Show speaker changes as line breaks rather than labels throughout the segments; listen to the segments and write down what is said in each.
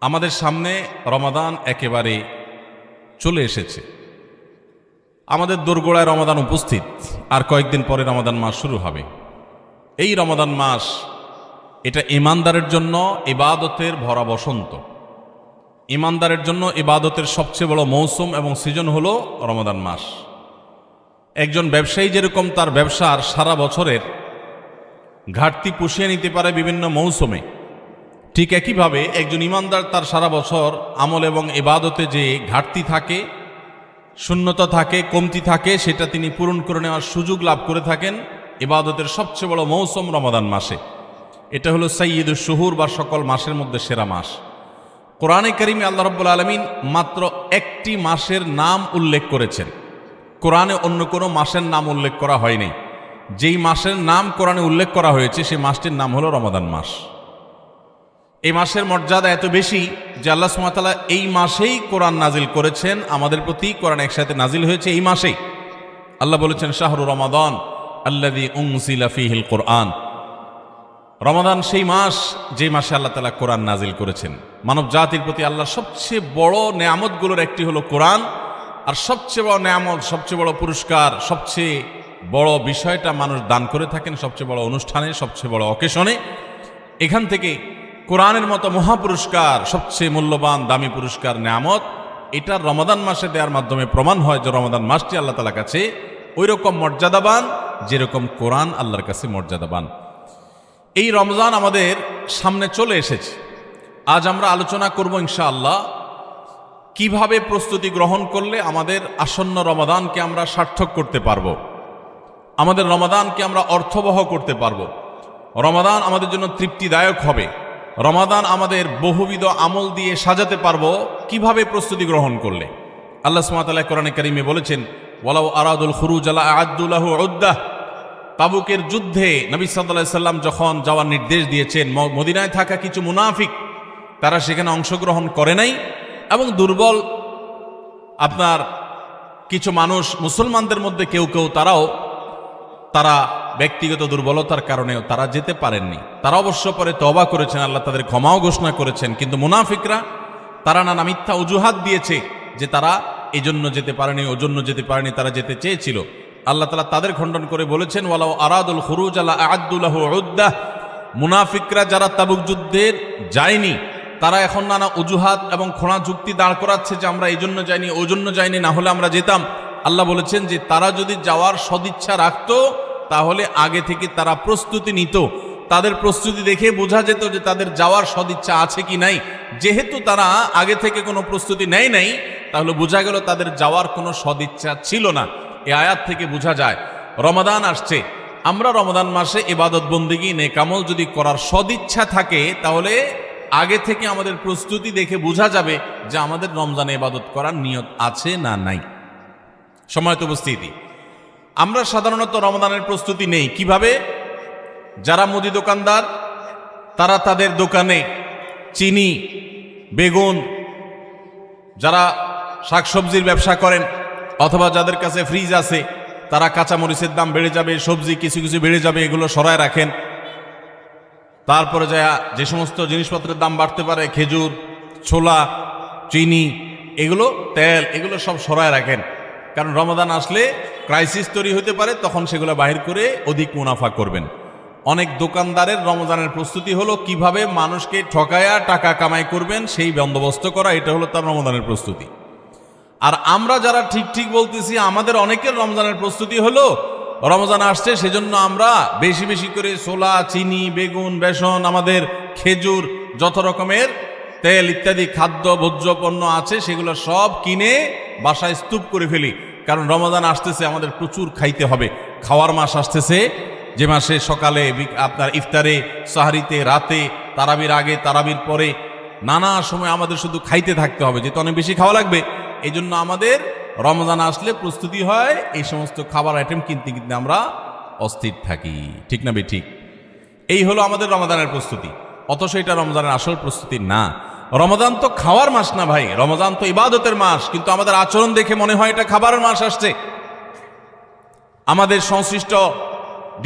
আমাদের সামনে রমাদান একেবারে চলে এসেছে। আমাদের দোরগোড়ায় রমাদান উপস্থিত, আর কয়েকদিন পরে রমাদান মাস শুরু হবে। এই রমাদান মাস এটা ঈমানদারের জন্য ইবাদতের ভরা বসন্ত। ঈমানদারের জন্য ইবাদতের সবচেয়ে বড় মৌসুম এবং সিজন হলো রমাদান মাস। একজন ব্যবসায়ী যেরকম তার ব্যবসার সারা বছরের ঘাটতি পুষিয়ে নিতে পারে বিভিন্ন মৌসুমে, ঠিক একইভাবে একজন ঈমানদার তার সারা বছর আমল এবং ইবাদতে যে ঘাটতি থাকে, শূন্যতা থাকে, কমতি থাকে, সেটা তিনি পূরণ করে নেওয়ার সুযোগ লাভ করে থাকেন ইবাদতের সবচেয়ে বড় মৌসুম রমাদান মাসে। এটা হলো সাইয়্যিদুশ শুহুর বা সকল মাসের মধ্যে সেরা মাস। কোরআনে কারিমে আল্লাহ রাব্বুল আলামিন মাত্র একটি মাসের নাম উল্লেখ করেছেন, কোরআনে অন্য কোনো মাসের নাম উল্লেখ করা হয়নি। যেই মাসের নাম কোরআনে উল্লেখ করা হয়েছে সেই মাসটির নাম হলো রমাদান মাস। এই মাসের মর্যাদা এত বেশি যে আল্লাহ সুবহানাহু ওয়া তাআলা এই মাসেই কোরআন নাজিল করেছেন আমাদের প্রতি। কোরআন একসাথে নাজিল হয়েছে এই মাসেই। আল্লাহ বলেছেন শাহরু রমাদান আল্লাযী উনজিলা ফীহিল কোরআন। রমাদান সেই মাস যে মাসে আল্লাহ তাআলা কোরআন নাজিল করেছেন। মানব জাতির প্রতি আল্লাহর সবচেয়ে বড় নেয়ামতগুলোর একটি হলো কোরআন। আর সবচেয়ে বড় নেয়ামত, সবচেয়ে বড় পুরস্কার, সবচেয়ে বড় বিষয়টা মানুষ দান করে থাকেন সবচেয়ে বড় অনুষ্ঠানে, সবচেয়ে বড় অকেশনে। এখান থেকে কোরআনের মতো মহাপুরস্কার, সবচেয়ে মূল্যবান দামি পুরস্কার, নেয়ামত, এটা রমাদান মাসে দেওয়ার মাধ্যমে প্রমাণ হয় যে রমাদান মাসটি আল্লাহ তাআলার কাছে ওই রকম মর্যাদাবান যেরকম কোরআন আল্লাহর কাছে মর্যাদাবান। এই রমজান আমাদের সামনে চলে এসেছে। আজ আমরা আলোচনা করব ইনশাআল্লাহ কিভাবে প্রস্তুতি গ্রহণ করলে আমাদের আসন্ন রমাদানকে আমরা সার্থক করতে পারবো, আমাদের রমাদানকে আমরা অর্থবহ করতে পারবো, রমাদান আমাদের জন্য তৃপ্তিদায়ক হবে, রমাদান আমাদের বহুবিধ আমল দিয়ে সাজাতে পারবো কিভাবে প্রস্তুতি গ্রহণ করলে। আল্লাহ সুবহানাহু ওয়া তাআলা কোরআনে কারীমে বলেছেন ওয়ালাউ আরাদুল খুরুজ লা আ'আদ্দু লাহু উদ্দাহ। তাবুকের যুদ্ধে নবী সাল্লাল্লাহু আলাইহি সাল্লাম যখন যাওয়ার নির্দেশ দিয়েছেন, মদিনায় থাকা কিছু মুনাফিক তারা সেখানে অংশগ্রহণ করে নাই এবং দুর্বল আপনার কিছু মানুষ মুসলমানদের মধ্যে কেউ কেউ তারা ব্যক্তিগত দুর্বলতার কারণেও তারা যেতে পারেননি। তারা অবশ্য পরে তওবা করেছেন, আল্লাহ তাদের ক্ষমাও ঘোষণা করেছেন। কিন্তু মুনাফিকরা তারা নানা মিথ্যা অজুহাত দিয়েছে যে তারা এই জন্য যেতে পারেনি, ওজন্য যেতে পারেনি, তারা যেতে চেয়েছিল। আল্লাহ তাআলা তাদের খণ্ডন করে বলেছেন ওয়ালাউ আরাদুল খুরুজ লা আ'আদ্দু লাহু উদ্দাহ। মুনাফিকরা যারা তাবুক যুদ্ধে যায়নি তারা এখন নানা অজুহাত এবং খোঁড়া যুক্তি দাঁড় করাচ্ছে যে আমরা এই জন্য যাইনি, ওই জন্য যাইনি, না হলে আমরা যেতাম। আল্লাহ বলেছেন যে তারা যদি যাওয়ার সদিচ্ছা রাখতো তাহলে আগে থেকে তারা প্রস্তুতি নিত। তাদের প্রস্তুতি দেখে বোঝা যেত যে তাদের যাওয়ার সদিচ্ছা আছে কি নাই। যেহেতু তারা আগে থেকে কোনো প্রস্তুতি নেয় নাই, তাহলে বোঝা গেল তাদের যাওয়ার কোনো সদিচ্ছা ছিল না। এই আয়াত থেকে বোঝা যায় রমাদান আসছে, আমরা রমাদান মাসে ইবাদত বন্দেগী নেক আমল যদি করার সদিচ্ছা থাকে তাহলে আগে থেকে আমাদের প্রস্তুতি দেখে বোঝা যাবে যে আমাদের রমজানে ইবাদত করার নিয়ত আছে না নাই। সময়ত উপস্থিতি, আমরা সাধারণত রমাদানের প্রস্তুতি নেই কিভাবে? যারা মুদি দোকানদার তারা তাদের দোকানে চিনি, বেগুন, যারা শাকসবজির ব্যবসা করেন অথবা যাদের কাছে ফ্রিজ আছে তারা কাঁচামরিচের দাম বেড়ে যাবে, সবজি কিছু কিছু বেড়ে যাবে, এগুলো সরায় রাখেন। তারপরে যে সমস্ত জিনিসপত্রের দাম বাড়তে পারে, খেজুর, ছোলা, চিনি, এগুলো, তেল, এগুলো সব সরায় রাখেন। কারণ রমাদান আসলে ক্রাইসিস তৈরি হতে পারে, তখন সেগুলো বাহির করে অধিক মুনাফা করবেন। অনেক দোকানদারের রমজানের প্রস্তুতি হলো কিভাবে মানুষকে ঠকায়া টাকা কামাই করবেন সেই বন্দোবস্ত করা, এটা হলো তার রমজানের প্রস্তুতি। আর আমরা যারা ঠিক ঠিক বলতেছি আমাদের অনেকের রমজানের প্রস্তুতি হলো রমজান আসছে সেজন্য আমরা বেশি বেশি করে ছোলা, চিনি, বেগুন, বেসন, আমাদের খেজুর, যত রকমের তেল ইত্যাদি খাদ্য ভোজ্য পণ্য আছে সেগুলো সব কিনে বাসায় স্তূপ করে ফেলি। কারণ রমজান আসতেছে, আমাদের প্রচুর খাইতে হবে। খাওয়ার মাস আসতেছে, যে মাসে সকালে আপনার ইফতারে, সাহরিতে, রাতে, তারাবির আগে, তারাবির পরে, নানা সময় আমাদের শুধু খাইতে থাকতে হবে, যেহেতু অনেক বেশি খাওয়া লাগবে। এই জন্য আমাদের রমজান আসলে প্রস্তুতি হয়, এই সমস্ত খাবার আইটেম কিনতে কিনতে আমরা অস্থির থাকি। ঠিক না ঠিক? এই হলো আমাদের রমজানের প্রস্তুতি। অথচ এটা রমজানের আসল প্রস্তুতি না। রমজান তো খাওয়ার মাস না ভাই, রমজান তো ইবাদতের মাস। কিন্তু আমাদের আচরণ দেখে মনে হয় এটা খাবারের মাস আসছে। আমাদের সংশ্লিষ্ট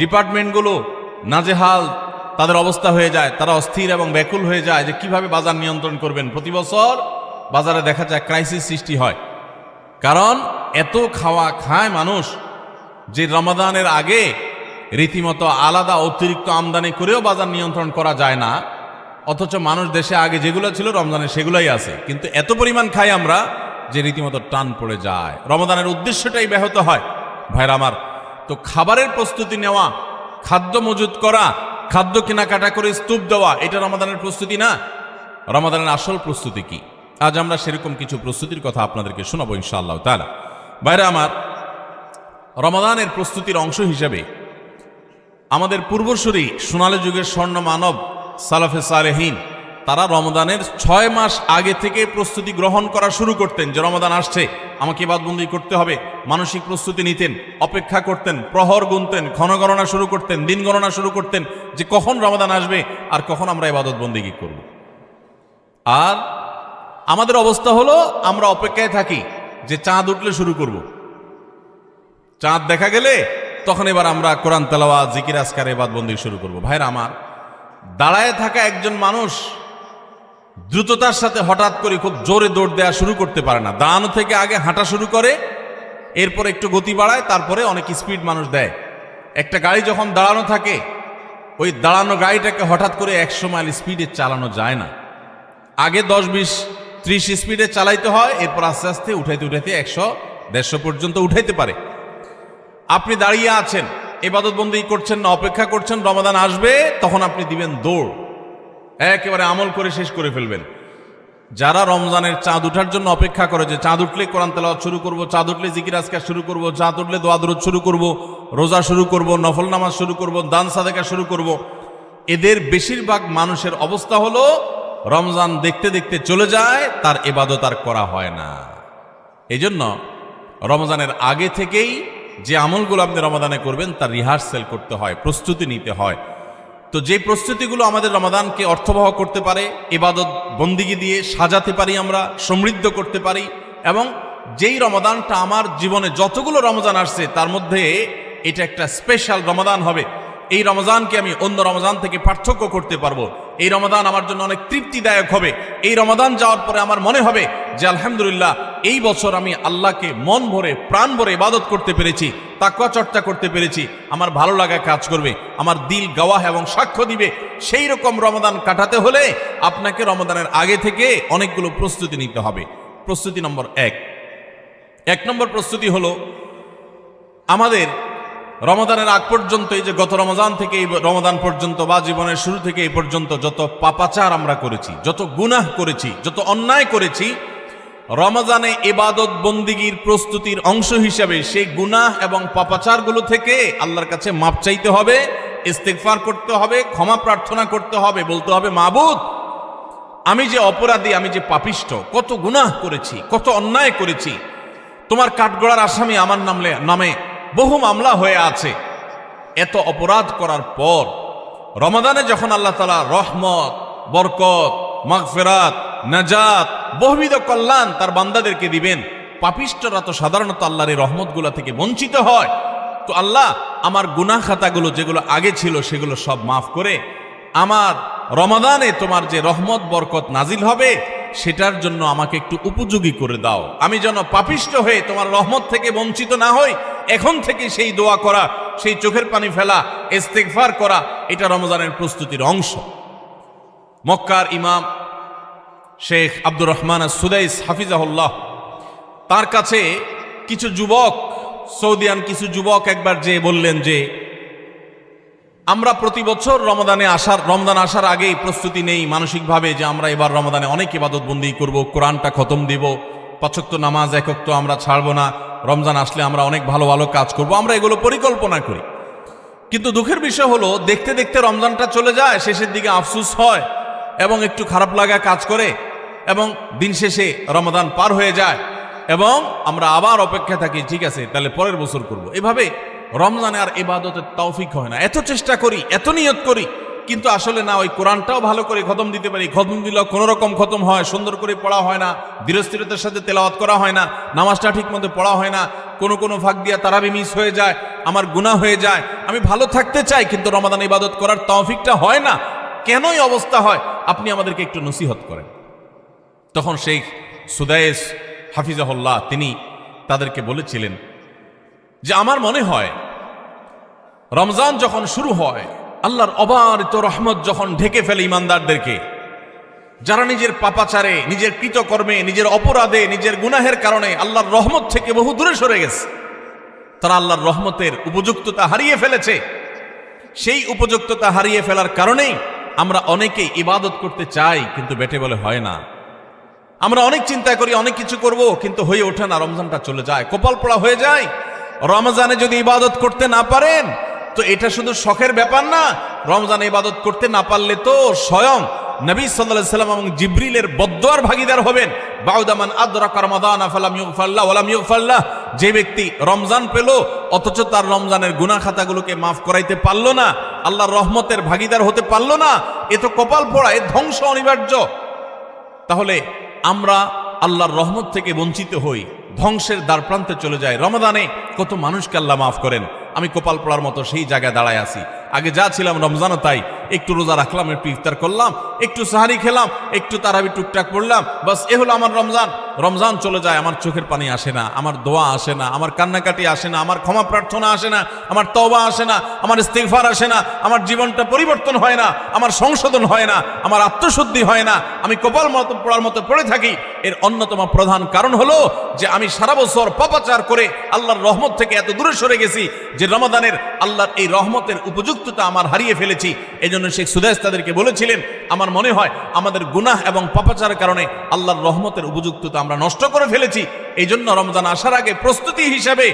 ডিপার্টমেন্টগুলো নাজেহাল, তাদের অবস্থা হয়ে যায়, তারা অস্থির এবং ব্যাকুল হয়ে যায় যে কিভাবে বাজার নিয়ন্ত্রণ করবেন। প্রতি বছর বাজারে দেখা যায় ক্রাইসিস সৃষ্টি হয়, কারণ এত খাওয়া খায় মানুষ যে রমাদানের আগে রীতিমতো আলাদা অতিরিক্ত আমদানি করেও বাজার নিয়ন্ত্রণ করা যায় না, অথচ মানুষ দেশে আগে যেগুলো ছিল রমজানে সেগুলোই আছে, কিন্তু এত পরিমাণ খাই আমরা যে রীতিমতো টান পড়ে যায়, রমাদানের উদ্দেশ্যটাই ব্যাহত হয়। ভাইরা আমার, তো খাবারের প্রস্তুতি নেওয়া, খাদ্য মজুত করা, খাদ্য কেনাকাটা করে স্তূপ দেওয়া, এটা রমাদানের প্রস্তুতি না। রমাদানের আসল প্রস্তুতি কি? আজ আমরা সেরকম কিছু প্রস্তুতির কথা আপনাদেরকে শোনাবো ইনশাআল্লাহ তাআলা। ভাইরা আমার, রমাদানের প্রস্তুতির অংশ হিসেবে আমাদের পূর্বসূরি সোনালী যুগের স্বর্ণ মানব সালাফে সালেহীন তারা রমাদানের 6 মাস আগে থেকে প্রস্তুতি গ্রহণ করা শুরু করতেন, যে রমাদান আসছে, আমাকে ইবাদতবন্দি করতে হবে। মানসিক প্রস্তুতি নিতেন, অপেক্ষা করতেন, প্রহর গুনতেন, ক্ষণগণনা শুরু করতেন, দিন গণনা শুরু করতেন যে কখন রমাদান আসবে আর কখন আমরা ইবাদতবন্দি করব। আর আমাদের অবস্থা হলো আমরা অপেক্ষায় থাকি যে চাঁদ উঠলে শুরু করব, চাঁদ দেখা গেলে তখন এবার আমরা কোরআন তেলাওয়াত, জিকির আজকার, ইবাদতবন্দি শুরু করব। ভাইরা আমার, দাঁড়ায় থাকা একজন মানুষ দ্রুততার সাথে হঠাৎ করে খুব জোরে দৌড় দেওয়া শুরু করতে পারে না। দাঁড়ানো থেকে আগে হাঁটা শুরু করে, এরপর একটু গতি বাড়ায়, তারপরে অনেক স্পিড মানুষ দেয়। একটা গাড়ি যখন দাঁড়ানো থাকে, ওই দাঁড়ানো গাড়িটাকে হঠাৎ করে 100 মাইল স্পিডে চালানো যায় না। আগে 10, 20, 30 স্পিডে চালাইতে হয়, এরপর আস্তে আস্তে উঠাইতে উঠাইতে 100, 150 পর্যন্ত উঠাইতে পারে। আপনি দাঁড়িয়ে আছেন, ইবাদতবন্দি করছেন না, অপেক্ষা করছেন রমাদান আসবে, তখন আপনি দিবেন দৌড়, একেবারে আমল করে শেষ করে ফেলবেন। যারা রমজানের চাঁদ উঠার জন্য অপেক্ষা করে, যে চাঁদ উঠলে কোরআন তেলাওয়াত শুরু করব, চাঁদ উঠলে জিকির আজকার শুরু করব, চাঁদ উঠলে দোয়া দরুদ শুরু করব, রোজা শুরু করব, নফল নামাজ শুরু করব, দান সাদেকা শুরু করব, এদের বেশিরভাগ মানুষের অবস্থা হলো রমজান দেখতে দেখতে চলে যায়, তার ইবাদত আর করা হয় না। এজন্য রমজানের আগে থেকেই যে আমলগুলো আপনি রমাদানে করবেন তার রিহার্সেল করতে হয়, প্রস্তুতি নিতে হয়। তো যে প্রস্তুতিগুলো আমাদের রমাদানকে অর্থবহ করতে পারে, ইবাদত বন্দিগি দিয়ে সাজাতে পারি, আমরা সমৃদ্ধ করতে পারি, এবং যেই রমাদানটা আমার জীবনে যতগুলো রমজান আসছে তার মধ্যে এটা একটা স্পেশাল রমাদান হবে, এই রমজানকে আমি অন্য রমজান থেকে পার্থক্য করতে পারবো, এই রমাদান আমার জন্য অনেক তৃপ্তিদায়ক হবে, এই রমাদান যাওয়ার পরে আমার মনে হবে যে আলহামদুলিল্লাহ এই বছর আমি আল্লাহকে মন ভরে প্রাণ ভরে ইবাদত করতে পেরেছি, তাকওয়া চর্চা করতে পেরেছি, আমার ভালো লাগা কাজ করবে, আমার দিল গাওয়াহ এবং সাক্ষ্য দিবে। সেই রকম রমাদান কাটাতে হলে আপনাকে রমাদানের আগে থেকে অনেকগুলো প্রস্তুতি নিতে হবে। প্রস্তুতি নম্বর 1 নম্বর প্রস্তুতি হলো আমাদের রমাদানের আগ পর্যন্ত, এই যে গত রমজান থেকে এই রমাদান পর্যন্ত বা জীবনের শুরু থেকে এই পর্যন্ত যত পাপাচার আমরা করেছি, যত গুনাহ করেছি, যত অন্যায় করেছি, রমজানে ইবাদত বন্দিগির প্রস্তুতির অংশ হিসাবে সেই গুনাহ এবং পাপাচারগুলো থেকে আল্লাহর কাছে মাপ চাইতে হবে, ইস্তেগফার করতে হবে, ক্ষমা প্রার্থনা করতে হবে, বলতে হবে মাবুদ আমি যে অপরাধী, আমি যে পাপিষ্ঠ, কত গুনাহ করেছি, কত অন্যায় করেছি, তোমার কাঠগড়ার আসামি আমার নামে বহু মামলা হয়ে আছে। এত অপরাধ করার পর রমাদানে যখন আল্লাহ তাআলা রহমত, বরকত, মাগফিরাত, নাজাত, বহুবিধ কল্যাণ তার বান্দাদেরকে দিবেন, পাপিষ্ঠরা তো সাধারণত আল্লাহর এই রহমতগুলো থেকে বঞ্চিত হয়। তো আল্লাহ আমার গুনাহ খাতাগুলো যেগুলো আগে ছিল সেগুলো সব মাফ করে আমার রমাদানে তোমার যে রহমত বরকত নাজিল হবে সেটার জন্য আমাকে একটু উপযোগী করে দাও, আমি যেন পাপিষ্ঠ হয়ে তোমার রহমত থেকে বঞ্চিত না হই। এখন থেকে সেই দোয়া করা, সেই চোখের পানি ফেলা, ইস্তেগফার করা, এটা রমজানের প্রস্তুতির অংশ। মক্কার ইমাম শেখ আব্দুর রহমান আস-সুদাইস হাফিজাহুল্লাহ, তার কাছে কিছু যুবক, সৌদিয়ান কিছু যুবক একবার যে বললেন যে আমরা প্রতি বছর রমজান আসার আগেই প্রস্তুতি নেই মানসিকভাবে যে আমরা এবার রমাদানে অনেক ইবাদত বন্দি করব, কোরআনটা খতম দিব, 5 ওয়াক্ত নামাজ 1 ওয়াক্ত আমরা ছাড়বো না, রমজান আসলে আমরা অনেক ভালো ভালো কাজ করব, আমরা এগুলো পরিকল্পনা করি। কিন্তু দুঃখের বিষয় হলো দেখতে দেখতে রমজানটা চলে যায়, শেষের দিকে আফসোস হয় এবং একটু খারাপ লাগা কাজ করে, এবং দিন শেষে রমাদান পার হয়ে যায় এবং আমরা আবার অপেক্ষা থাকি, ঠিক আছে তাহলে পরের বছর করব। এভাবে রমজানে আর ইবাদতের তৌফিক হয় না। এত চেষ্টা করি, এত নিয়ত করি, কিন্তু আসলে না, ওই কোরআনটাও ভালো করে খতম দিতে পারি, খতম দিলেও কোনো রকম খতম হয়, সুন্দর করে পড়া হয় না, ধীরস্থিরতার সাথে তেলাওয়াত করা হয় না, নামাজটা ঠিক মতো পড়া হয় না, কোনো ফাঁক দিয়া তারাবি মিস হয়ে যায়, আমার গুনাহ হয়ে যায়, আমি ভালো থাকতে চাই কিন্তু রমাদান ইবাদত করার তৌফিকটা হয় না, কেনই অবস্থা হয়, আপনি আমাদেরকে একটু নসিহত করেন। তখন শেখ সুদাইস হাফিজাহুল্লাহ তিনি তাদেরকে বলেছিলেন যে আমার মনে হয় রমজান যখন শুরু হয়, আল্লাহর অবারিত রহমত যখন ঢেকে ফেলে ইমানদারদেরকে, যারা নিজের পাপাচারে, নিজের কৃতকর্মে, নিজের অপরাধে, নিজের গুনাহের কারণে আল্লাহর রহমত থেকে বহু দূরে সরে গেছে, তারা আল্লাহর রহমতের উপযুক্ততা হারিয়ে ফেলেছে। সেই উপযুক্ততা হারিয়ে ফেলার কারণেই আমরা অনেকেই ইবাদত করতে চাই কিন্তু বেটে বলে হয় না। আমরা অনেক চিন্তা করি, অনেক কিছু করব, কিন্তু হয়ে ওঠে না, রমজানটা চলে যায়, কপাল পোড়া হয়ে যায়। রমজানে যদি ইবাদত করতে না পারেন তো এটা শুধু শখের ব্যাপার না, রমজানে ইবাদত করতে না পারলে তো স্বয়ং নবী সাল্লাল্লাহু আলাইহি সাল্লাম এবং জিবরিলের বদদুয়ার ভাগীদার হবেন। বাউদা মান আদরাকা রমাদান ফালাম ইগফারলাহ ওয়ালাম ইগফারলাহ, যে ব্যক্তি রমজান পেল অথচ তার রমজানের গুনাহ খাতাগুলোকে মাফ করাইতে পারল না, আল্লাহর রহমতের ভাগীদার হতে পারল না, এ তো কপাল পোড়া, এ ধ্বংস অনিবার্য। তাহলে আমরা আল্লাহর রহমত থেকে বঞ্চিত হই, ধ্বংসের দ্বারপ্রান্তে চলে যায়। রমাদানে কত মানুষকে আল্লাহ মাফ করেন, আমি কপাল পোড়ার মতো সেই জায়গায় দাঁড়ায় আছি। আগে যা ছিলাম রমজানও তাই, একটু রোজা রাখলাম, একটু ইফতার করলাম, একটু সাহারি খেলাম, একটু তারাবি টুকটাক পড়লাম, বাস এ হলো আমার রমজান। রমজান চলে যায়, আমার চোখের পানি আসে না, আমার দোয়া আসে না, আমার কান্নাকাটি আসে না, আমার ক্ষমা প্রার্থনা আসে না, আমার তওবা আসে না, আমার ইস্তিগফার আসে না, আমার জীবনটা পরিবর্তন হয় না, আমার সংশোধন হয় না, আমার আত্মশুদ্ধি হয় না, আমি কপাল মতো পড়ার মতো পড়ে থাকি। এর অন্যতম প্রধান কারণ হলো যে আমি সারা বছর পাপাচার করে আল্লাহর রহমত থেকে এত দূরে সরে গেছি যে রমাদানের আল্লাহর এই রহমতের উপযুক্ততা আমার হারিয়ে ফেলেছি। এজন্য শেখ সুদাইস তাদেরকে বলেছিলেন, আমার মনে হয় আমাদের গুনাহ এবং পাপাচারের কারণে আল্লাহর রহমতের উপযুক্ততা আমরা নষ্ট করে ফেলেছি। এই জন্য রমজান আসার আগে প্রস্তুতি হিসাবে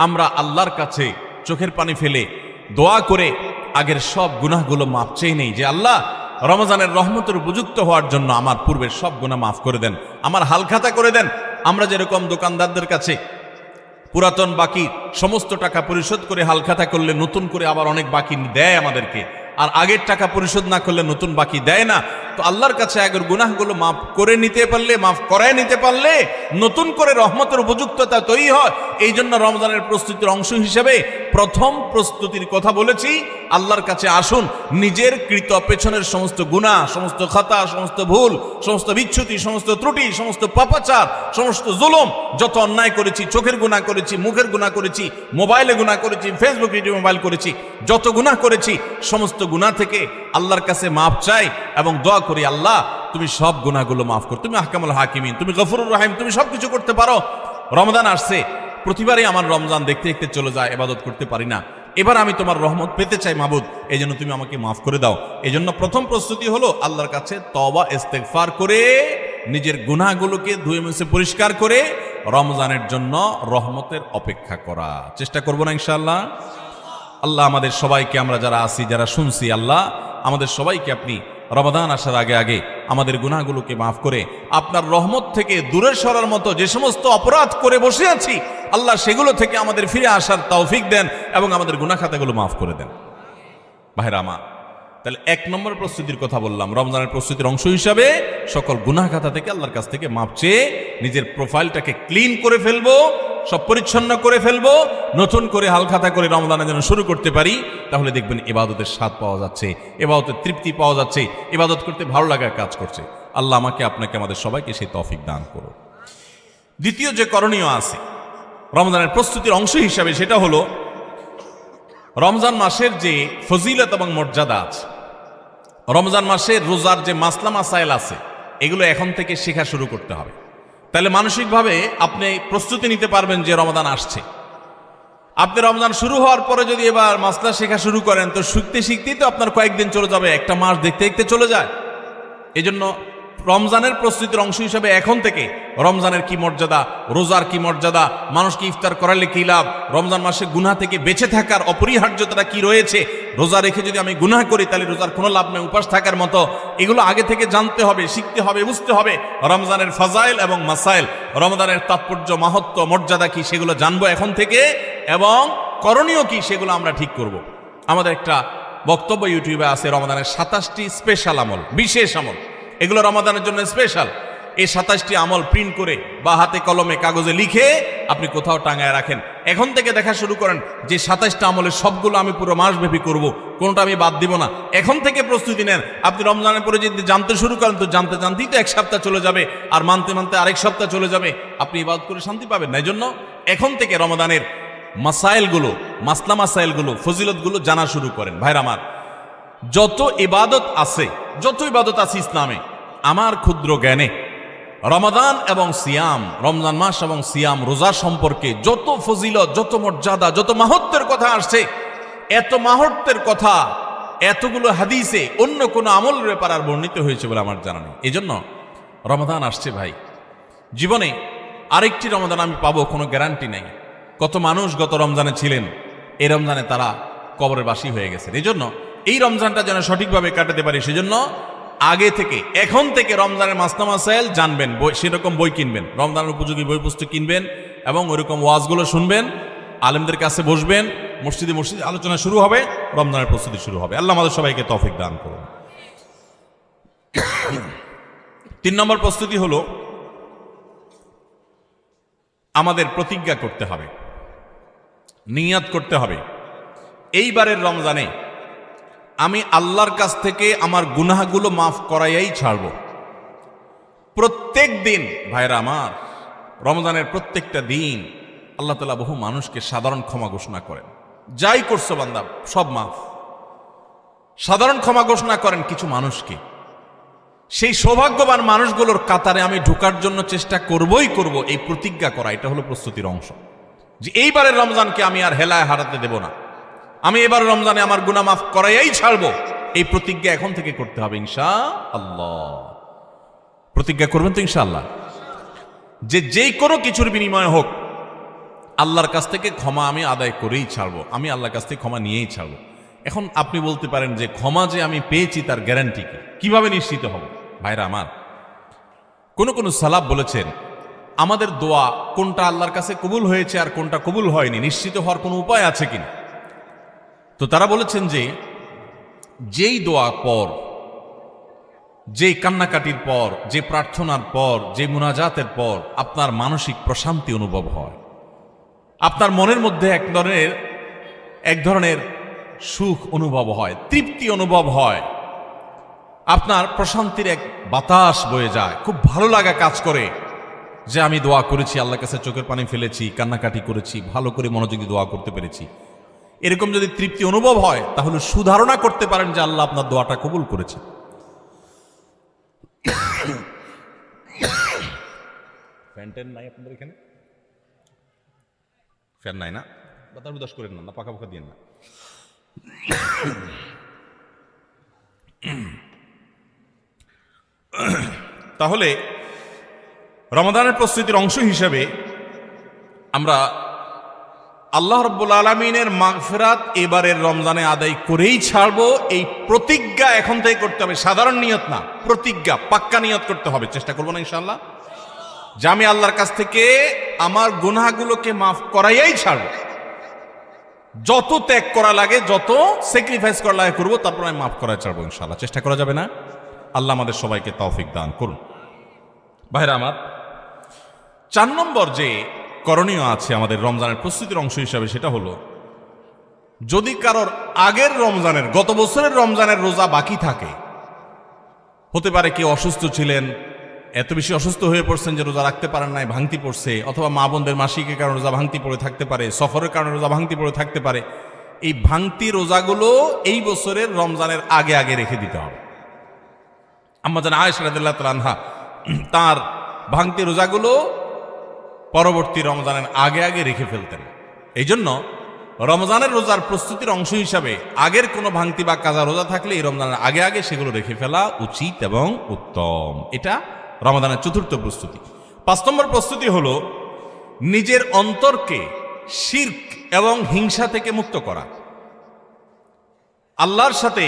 আমরা আল্লাহর কাছে চোখের পানি ফেলে দোয়া করে আগের সব গুনাহগুলো মাফ চেয়ে নেই যে আল্লাহ রমজানের রহমতের উপযুক্ত হওয়ার জন্য আমার পূর্বের সব গুনাহ মাফ করে দেন, আমার হালখাতা করে দেন। আমরা যেরকম দোকানদারদের কাছে পুরাতন বাকি সমস্ত টাকা পরিশোধ করে হালখাতা করলে নতুন করে আবার অনেক বাকি দেয় আমাদেরকে, আর আগের টাকা পরিশোধ না করলে নতুন বাকি দেয় না, তো আল্লাহর কাছে আগের গুনাহগুলো মাফ করে নিতে পারলে, মাফ করায় নিতে পারলে নতুন করে রহমতের উপযুক্ততা তৈরি হয়। এই জন্য রমজানের প্রস্তুতির অংশ হিসেবে প্রথম প্রস্তুতির কথা বলেছি, আল্লাহর কাছে আসুন, নিজের কৃত পেছনের সমস্ত গুনাহ, সমস্ত খাতা, সমস্ত ভুল, সমস্ত বিচ্যুতি, সমস্ত ত্রুটি, সমস্ত পাপাচার, সমস্ত জুলুম, যত অন্যায় করেছি, চোখের গুনাহ করেছি, মুখের গুনাহ করেছি, মোবাইলে গুনাহ করেছি, ফেসবুক, ইউটিউব, মোবাইল করেছি, যত গুনাহ করেছি সমস্ত গুনাহ থেকে আল্লাহর কাছে মাফ চাই এবং দোয়া করি, আল্লাহ তুমি সব গুনাহগুলো মাফ করো, তুমি আহকামুল হাকিমিন, তুমি গফুরুর রহিম, তুমি সবকিছু করতে পারো। রমজান আসছে, প্রতিবারই আমার রমজান দেখতে দেখতে চলে যায়, ইবাদত করতে পারি না, এবার আমি তোমার রহমত পেতে চাই মাবুদ, এই জন্য তুমি আমাকে মাফ করে দাও। এই জন্য প্রথম প্রস্তুতি হলো আল্লাহর কাছে তওবা ইস্তেগফার করে নিজের গুনাহগুলোকে ধুয়ে মুছে পরিষ্কার করে রমজানের জন্য রহমতের অপেক্ষা করা। চেষ্টা করবো না ইনশাআল্লাহ? আল্লাহ আমাদের সবাইকে, আমরা যারা আছি, যারা শুনছি, আল্লাহ আমাদের সবাইকে আপনি রমাদান আসার আগে আগে আমাদের গুনাহগুলোকে মাফ করে আপনার রহমত থেকে দূরে সরার মতো যে সমস্ত অপরাধ করে বসে আছি, আল্লাহ সেগুলো থেকে আমাদের ফিরে আসার তৌফিক দেন এবং আমাদের গুনাহ খাতাগুলো মাফ করে দেন। ভাইরা আমার, তাহলে এক নম্বর প্রস্তুতির কথা বললাম, রমজানের প্রস্তুতির অংশ হিসাবে সকল গুনাহ খাতা থেকে আল্লাহর কাছ থেকে মাপ চেয়ে নিজের প্রোফাইলটাকে ক্লিন করে ফেলবো, সব পরিচ্ছন্ন করে ফেলবো, নতুন করে হালখাতা করে রমজানের জন্য শুরু করতে পারি। তাহলে দেখবেন ইবাদতের স্বাদ পাওয়া যাচ্ছে, ইবাদতের তৃপ্তি পাওয়া যাচ্ছে, ইবাদত করতে ভালো লাগার কাজ করছে। আল্লাহ আমাকে, আপনাকে, আমাদের সবাইকে সেই তৌফিক দান করুন। দ্বিতীয় যে করণীয় আছে রমজানের প্রস্তুতির অংশ হিসাবে, সেটা হলো রমজান মাসের যে ফজিলত এবং মর্যাদা আছে, রমজান মাসের রোজার যে মাসলা মাসাইল আছে, এগুলো এখন থেকে শেখা শুরু করতে হবে। তাহলে মানসিকভাবে আপনি প্রস্তুতি নিতে পারবেন যে রমজান আসছে। আপনি রমজান শুরু হওয়ার পরে যদি এবার মাসলা শেখা শুরু করেন, তো শিখতে শিখতেই তো আপনার কয়েকদিন চলে যাবে, একটা মাস দেখতে দেখতে চলে যায়। এই জন্য রমজানের প্রস্তুতির অংশ হিসাবে এখন থেকে রমজানের কি মর্যাদা, রোজার কি মর্যাদা, মানুষকে ইফতার করালে কি লাভ, রমজান মাসে গুনাহ থেকে বেঁচে থাকার অপরিহার্যতা কি রয়েছে, রোজা রেখে যদি আমি গুনাহ করি তাহলে রোজার কোনো লাভ নেই, উপাস থাকার মতো, এগুলো আগে থেকে জানতে হবে, শিখতে হবে, বুঝতে হবে। রমজানের ফাজাইল এবং মাসাইল, রমজানের তাৎপর্য, মাহাত্ম্য, মর্যাদা কি, সেগুলো জানবো এখন থেকে, এবং করণীয় কি সেগুলো আমরা ঠিক করব। আমাদের একটা বক্তব্য ইউটিউবে আছে, রমজানের 27টি স্পেশাল আমল, বিশেষ আমল, এগুলো রমাদানের জন্য স্পেশাল। এই 27টি আমল প্রিন্ট করে বা হাতে কলমে কাগজে লিখে আপনি কোথাও টাঙায় রাখেন। এখন থেকে দেখা শুরু করেন যে 27টা আমলের সবগুলো আমি পুরো মাসব্যাপী করব, কোনটা আমি বাদ দিব না। এখন থেকে প্রস্তুতি নেন। আপনি রমজানের পরে যদি জানতে শুরু করেন তো জানতে জানতেই তো 1 সপ্তাহ চলে যাবে, আর মানতে মানতে আরেক সপ্তাহ চলে যাবে, আপনি ইবাদত করে শান্তি পাবেন না। এই জন্য এখন থেকে রমাদানের মাসাইলগুলো, মাসলা মাসাইলগুলো, ফজিলতগুলো জানা শুরু করেন। ভাইরা আমার, যত ইবাদত আছে ইসলামে, আমার ক্ষুদ্র জ্ঞানে রমাদান এবং সিয়াম, রমজান মাস এবং সিয়াম রোজা সম্পর্কে যত ফজিলত, যত মর্যাদা, যত মাহাত্ম্যের কথা আসছে, এত মাহাত্ম্যের কথা এতগুলো হাদিসে অন্য কোনো আমলের ব্যাপার আর বর্ণিত হয়েছে বলে আমার জানা নেই। এই জন্য রমাদান আসছে ভাই, জীবনে আরেকটি রমাদান আমি পাবো কোনো গ্যারান্টি নেই। কত মানুষ গত রমজানে ছিলেন, এই রমজানে তারা কবরের বাসী হয়ে গেছেন। এই জন্য এই রমজানটা যেন সঠিকভাবে কাটাতে পারি, সেজন্য আগে থেকে, এখন থেকে রমজানের মাসলা মাসাইল জানবেন, সেরকম বই কিনবেন, রমজানের উপযোগী বই পুস্তক কিনবেন এবং ওইরকম ওয়াজগুলো শুনবেন, আলেমদের কাছে বসবেন, মসজিদে আলোচনা শুরু হবে, রমজানের প্রস্তুতি শুরু হবে। আল্লাহ আমাদের সবাইকে তৌফিক দান করুন। 3 নম্বর প্রস্তুতি হলো আমাদের প্রতিজ্ঞা করতে হবে, নিয়াত করতে হবে, এইবারের রমজানে আমি আল্লাহর কাছ থেকে আমার গুনাহগুলো মাফ করাইয়াই ছাড়ব। প্রত্যেক দিন ভাইরা আমার, রমজানের প্রত্যেকটা দিন আল্লাহ তাআলা বহু মানুষকে সাধারণ ক্ষমা ঘোষণা করেন। যাই করছো বান্দা সব মাফ, সাধারণ ক্ষমা ঘোষণা করেন কিছু মানুষকে। সেই সৌভাগ্যবান মানুষগুলোর কাতারে আমি ঢোকার জন্য চেষ্টা করবই করব। এই প্রতিজ্ঞা করা, এটা হলো প্রস্তুতির অংশ, যে এইবারের রমজানকে আমি আর হেলায় হারাতে দেব না, আমি এবার রমজানে আমার গুনাহ মাফ করাইয়াই ছাড়বো। এই প্রতিজ্ঞা এখন থেকে করতে হবে ইনশাআল্লাহ। প্রতিজ্ঞা করবেন তো ইনশাআল্লাহ, যে যেই কোনো কিছুর বিনিময় হোক আল্লাহর কাছ থেকে ক্ষমা আমি আদায় করেই ছাড়বো, আমি আল্লাহর কাছ থেকে ক্ষমা নিয়েই ছাড়বো। এখন আপনি বলতে পারেন যে ক্ষমা যে আমি পেয়েছি তার গ্যারান্টি কি, কিভাবে নিশ্চিত হব? ভাইরা আমার, কোন সালাফ বলেছেন আমাদের দোয়া কোনটা আল্লাহর কাছে কবুল হয়েছে আর কোনটা কবুল হয়নি নিশ্চিত হওয়ার কোনো উপায় আছে কিনা। তো তারা বলেছেন যে যেই দোয়া পর, যেই কান্নাকাটির পর, যে প্রার্থনার পর, যে মুনাজাতের পর আপনার মানসিক প্রশান্তি অনুভব হয়, আপনার মনের মধ্যে এক ধরনের সুখ অনুভব হয়, তৃপ্তি অনুভব হয়, আপনার প্রশান্তির এক বাতাস বয়ে যায়, খুব ভালো লাগা কাজ করে যে আমি দোয়া করেছি, আল্লাহর কাছে চোখের পানি ফেলেছি, কান্নাকাটি করেছি, ভালো করে মনোযোগী দোয়া করতে পেরেছি। এরকম যদি তৃপ্তি অনুভব হয় তাহলে সুধারণা করতে পারেন যে আল্লাহ আপনার দোয়াটা কবুল করেছে। ফ্যান নাই আপনাদের এখানে? ফ্যান নাই না? বাতাস উদাস করেন না, পাখা পাখা দিয়ে না। তাহলে রমাদানের প্রস্তুতির অংশ হিসেবে আমরা আল্লাহ রাব্বুল আলামিনের মাগফিরাত এবারের রমজানে আদায় করেই ছাড়বো, এই প্রতিজ্ঞা এখন থেকে করতে হবে। সাধারণ নিয়ত না, প্রতিজ্ঞা, পাক্কা নিয়ত করতে হবে। চেষ্টা করবো না ইনশাআল্লাহ যে আমি আল্লাহর কাছ থেকে আমার গুনাহগুলোকে মাফ করাইয়াই ছাড়বো। যত ত্যাগ করা লাগে, যত স্যাক্রিফাইস করা লাগে করবো, তারপর আমি মাফ করাই ছাড়বো ইনশাআল্লাহ। চেষ্টা করা যাবে না? আল্লাহ আমাদের সবাইকে তৌফিক দান করুন। ভাইরা আমার, 4 নম্বর যে করণীয় আছে আমাদের রমজানের প্রস্তুতির অংশ হিসাবে, সেটা হলো যদি কারোর আগের রমজানের, গত বছরের রমজানের রোজা বাকি থাকে, হতে পারে কেউ অসুস্থ ছিলেন, এত বেশি অসুস্থ হয়ে পড়ছেন যে রোজা রাখতে পারেন নাই, ভাঙতি পড়ছে, অথবা মা বোনদের মাসিকের কারণে রোজা ভাঙতি পড়ে থাকতে পারে, সফরের কারণে রোজা ভাঙতি পড়ে থাকতে পারে। এই ভাঙতি রোজাগুলো এই বছরের রমজানের আগে আগে রেখে দিতে হবে। আম্মা জান আয়েশা রাদিয়াল্লাহু তাআলা আনহা তার ভাঙতি রোজাগুলো পরবর্তী রমজানের আগে আগে রেখে ফেলতেন। এই জন্য রমজানের রোজার প্রস্তুতির অংশ হিসাবে আগের কোনো ভাঙতি বা কাজা রোজা থাকলে এই রমজানের আগে আগে সেগুলো রেখে ফেলা উচিত এবং উত্তম। এটা রমজানের 4র্থ প্রস্তুতি। 5 নম্বর প্রস্তুতি হলো নিজের অন্তরকে শিরক এবং হিংসা থেকে মুক্ত করা। আল্লাহর সাথে